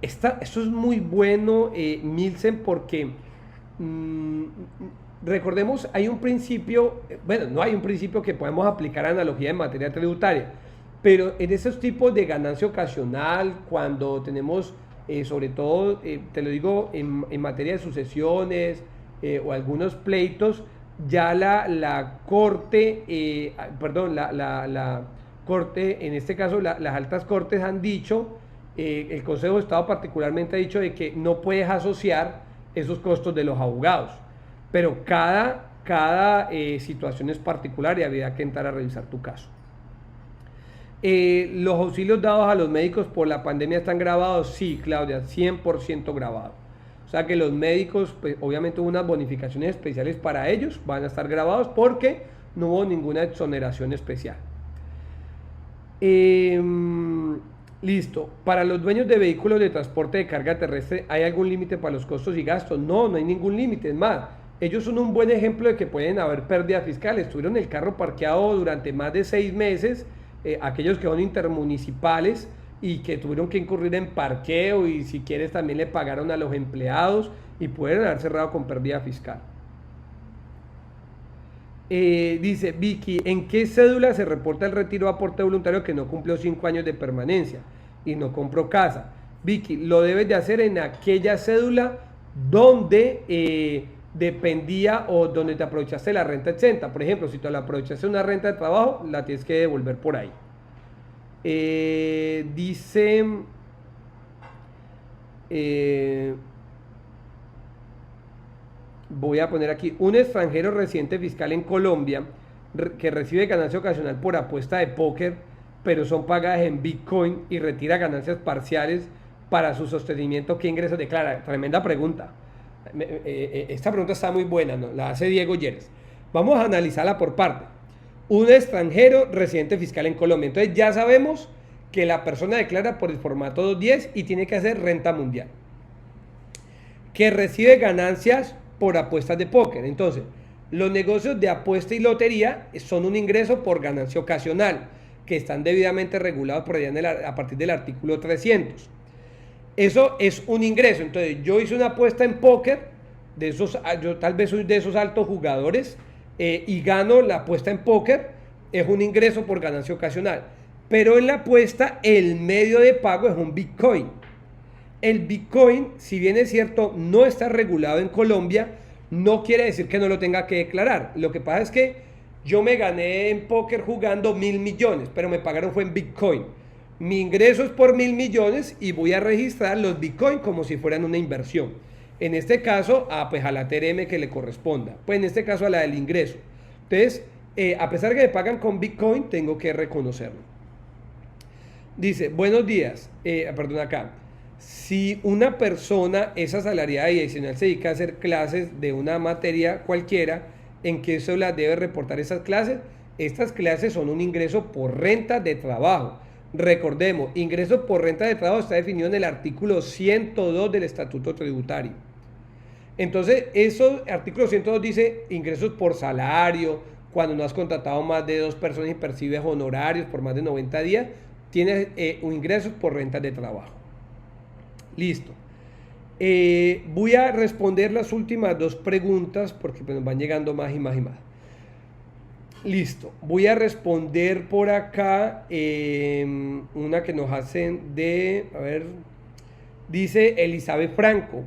Esto es muy bueno, Milsen, porque recordemos, hay un principio, bueno, no hay un principio que podemos aplicar analogía en materia tributaria, pero en esos tipos de ganancia ocasional, cuando tenemos, sobre todo, te lo digo, en materia de sucesiones o algunos pleitos, ya la corte, la corte, en este caso las altas cortes han dicho, el Consejo de Estado particularmente ha dicho de que no puedes asociar esos costos de los abogados, pero cada situación es particular y habría que entrar a revisar tu caso. ¿Los auxilios dados a los médicos por la pandemia están grabados? Sí, Claudia, 100% grabados. O sea que los médicos, pues, obviamente unas bonificaciones especiales para ellos van a estar grabados porque no hubo ninguna exoneración especial. Listo. Para los dueños de vehículos de transporte de carga terrestre, ¿hay algún límite para los costos y gastos? No, no hay ningún límite. Es más, ellos son un buen ejemplo de que pueden haber pérdidas fiscales. Tuvieron el carro parqueado durante más de 6 meses, aquellos que son intermunicipales y que tuvieron que incurrir en parqueo y si quieres también le pagaron a los empleados y pueden haber cerrado con pérdida fiscal. Dice Vicky, ¿en qué cédula se reporta el retiro de aporte voluntario que no cumplió 5 años de permanencia y no compró casa? Vicky, lo debes de hacer en aquella cédula donde dependía o donde te aprovechaste la renta exenta. Por ejemplo, si te la aprovechaste una renta de trabajo, la tienes que devolver por ahí. Dice... voy a poner aquí, un extranjero residente fiscal en Colombia que recibe ganancia ocasional por apuesta de póker, pero son pagadas en Bitcoin y retira ganancias parciales para su sostenimiento, ¿qué ingresos declara? Tremenda pregunta. Esta pregunta está muy buena, ¿no? La hace Diego Yeres. Vamos a analizarla por parte. Un extranjero residente fiscal en Colombia. Entonces ya sabemos que la persona declara por el formato 210 y tiene que hacer renta mundial. Que recibe ganancias por apuestas de póker. Entonces, los negocios de apuesta y lotería son un ingreso por ganancia ocasional, que están debidamente regulados por allá a partir del artículo 300. Eso es un ingreso. Entonces, yo hice una apuesta en póker, yo tal vez soy de esos altos jugadores, y gano la apuesta en póker, es un ingreso por ganancia ocasional. Pero en la apuesta, el medio de pago es un Bitcoin. El Bitcoin, si bien es cierto, no está regulado en Colombia, no quiere decir que no lo tenga que declarar. Lo que pasa es que yo me gané en póker jugando 1.000 millones, pero me pagaron fue en Bitcoin. Mi ingreso es por 1.000 millones y voy a registrar los Bitcoin como si fueran una inversión. En este caso, pues a la TRM que le corresponda. Pues en este caso a la del ingreso. Entonces, a pesar de que me pagan con Bitcoin, tengo que reconocerlo. Dice, buenos días, perdón acá. Si una persona es asalariada y adicional se dedica a hacer clases de una materia cualquiera, ¿en qué cédula debe reportar esas clases? Estas clases son un ingreso por renta de trabajo. Recordemos, ingreso por renta de trabajo está definido en el artículo 102 del Estatuto Tributario. Entonces, eso, artículo 102 dice ingresos por salario, cuando no has contratado más de 2 personas y percibes honorarios por más de 90 días, tienes un ingreso por renta de trabajo. Listo. Voy a responder las últimas 2 preguntas porque pues, nos van llegando más y más y más. Listo. Voy a responder por acá una que nos hacen de... A ver. Dice Elizabeth Franco.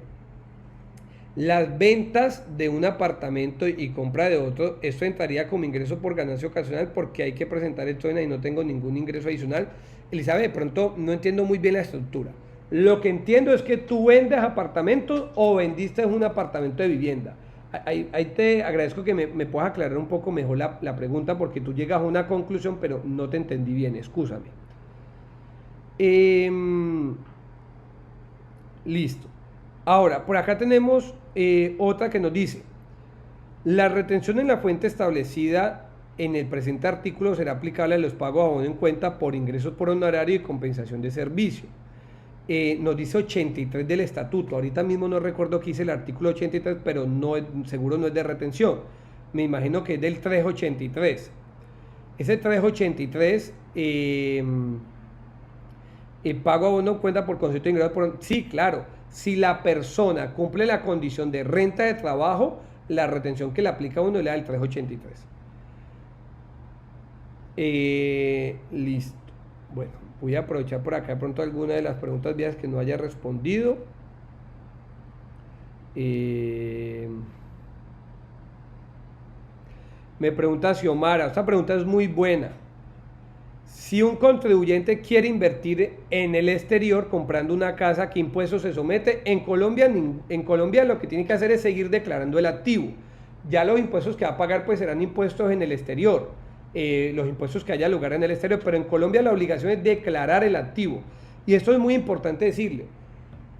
Las ventas de un apartamento y compra de otro, esto entraría como ingreso por ganancia ocasional porque hay que presentar esto y no tengo ningún ingreso adicional. Elizabeth, de pronto no entiendo muy bien la estructura. Lo que entiendo es que tú vendes apartamentos o vendiste un apartamento de vivienda. Ahí te agradezco que me puedas aclarar un poco mejor la pregunta porque tú llegas a una conclusión, pero no te entendí bien, excúsame. Listo. Ahora, por acá tenemos otra que nos dice, la retención en la fuente establecida en el presente artículo será aplicable a los pagos a abono en cuenta por ingresos por honorario y compensación de servicio. Nos dice 83 del estatuto. Ahorita mismo no recuerdo qué dice el artículo 83, pero seguro no es de retención. Me imagino que es del 383. Ese 383, el pago a abono cuenta por concepto de ingresos por... Sí, claro. Si la persona cumple la condición de renta de trabajo, la retención que le aplica a uno le da el 383. Listo. Bueno, voy a aprovechar por acá de pronto alguna de las preguntas vías que no haya respondido. Me pregunta Xiomara, esta pregunta es muy buena. Si un contribuyente quiere invertir en el exterior comprando una casa, ¿qué impuestos se somete? En Colombia lo que tiene que hacer es seguir declarando el activo. Ya los impuestos que va a pagar pues serán impuestos en el exterior, los impuestos que haya lugar en el exterior, pero en Colombia la obligación es declarar el activo. Y esto es muy importante decirle.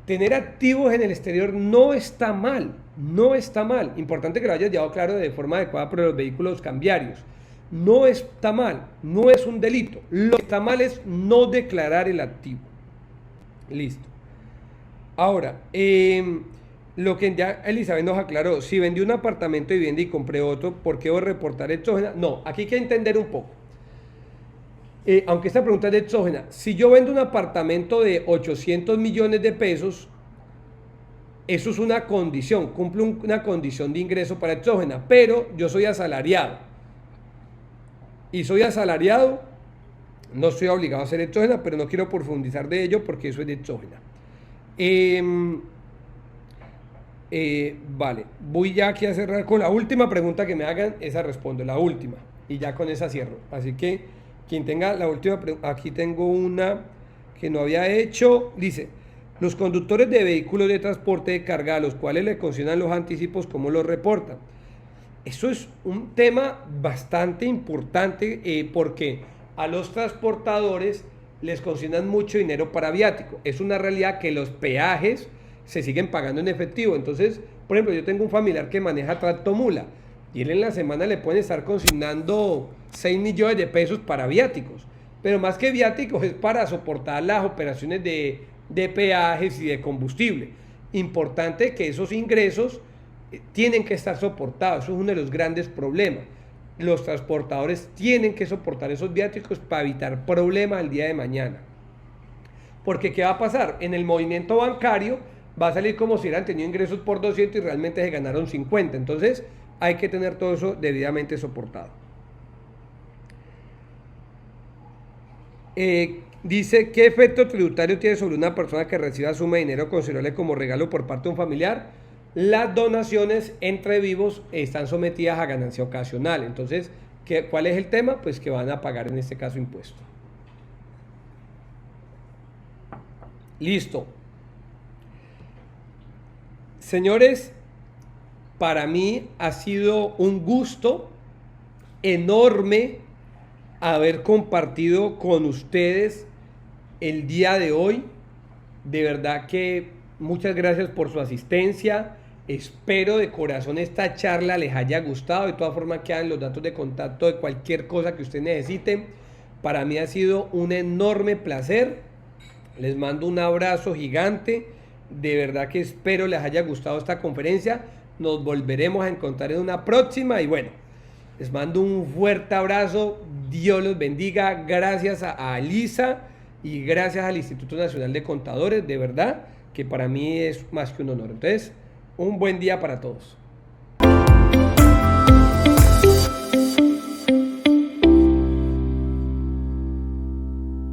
Tener activos en el exterior no está mal, no está mal. Importante que lo hayas llevado claro de forma adecuada por los vehículos cambiarios. No está mal, no es un delito. Lo que está mal es no declarar el activo. Listo. Ahora, lo que ya Elizabeth nos aclaró, si vendí un apartamento de vivienda y compré otro, ¿por qué debo reportar exógena? No, aquí hay que entender un poco. Aunque esta pregunta es de exógena, si yo vendo un apartamento de 800 millones de pesos, eso es una condición, cumple una condición de ingreso para exógena, pero yo soy asalariado. Y soy asalariado, no estoy obligado a hacer exógena, pero no quiero profundizar de ello porque eso es de exógena. Vale, voy ya aquí a cerrar con la última pregunta que me hagan, esa respondo, la última, y ya con esa cierro. Así que quien tenga la última pregunta, aquí tengo una que no había hecho, dice, los conductores de vehículos de transporte de carga a los cuales le concedan los anticipos, ¿cómo los reportan? Eso es un tema bastante importante porque a los transportadores les consignan mucho dinero para viático. Es una realidad que los peajes se siguen pagando en efectivo. Entonces, por ejemplo, yo tengo un familiar que maneja tractomula y él en la semana le pueden estar consignando 6 millones de pesos para viáticos. Pero más que viáticos es para soportar las operaciones de peajes y de combustible. Importante que esos ingresos tienen que estar soportados, eso es uno de los grandes problemas. Los transportadores tienen que soportar esos viáticos para evitar problemas el día de mañana. Porque ¿qué va a pasar? En el movimiento bancario va a salir como si hubieran tenido ingresos por 200 y realmente se ganaron 50. Entonces hay que tener todo eso debidamente soportado. Dice, ¿qué efecto tributario tiene sobre una persona que reciba suma de dinero considerable como regalo por parte de un familiar? Las donaciones entre vivos están sometidas a ganancia ocasional. Entonces, ¿cuál es el tema? Pues que van a pagar en este caso impuesto. Listo. Señores, para mí ha sido un gusto enorme haber compartido con ustedes el día de hoy. De verdad que muchas gracias por su asistencia. Espero de corazón esta charla les haya gustado. De todas formas quedan los datos de contacto de cualquier cosa que usted necesite. Para mí ha sido un enorme placer. Les mando un abrazo gigante. De verdad que espero les haya gustado esta conferencia. Nos volveremos a encontrar en una próxima. Y bueno, les mando un fuerte abrazo. Dios los bendiga. Gracias a Lisa y gracias al Instituto Nacional de Contadores. De verdad que para mí es más que un honor. Entonces, un buen día para todos.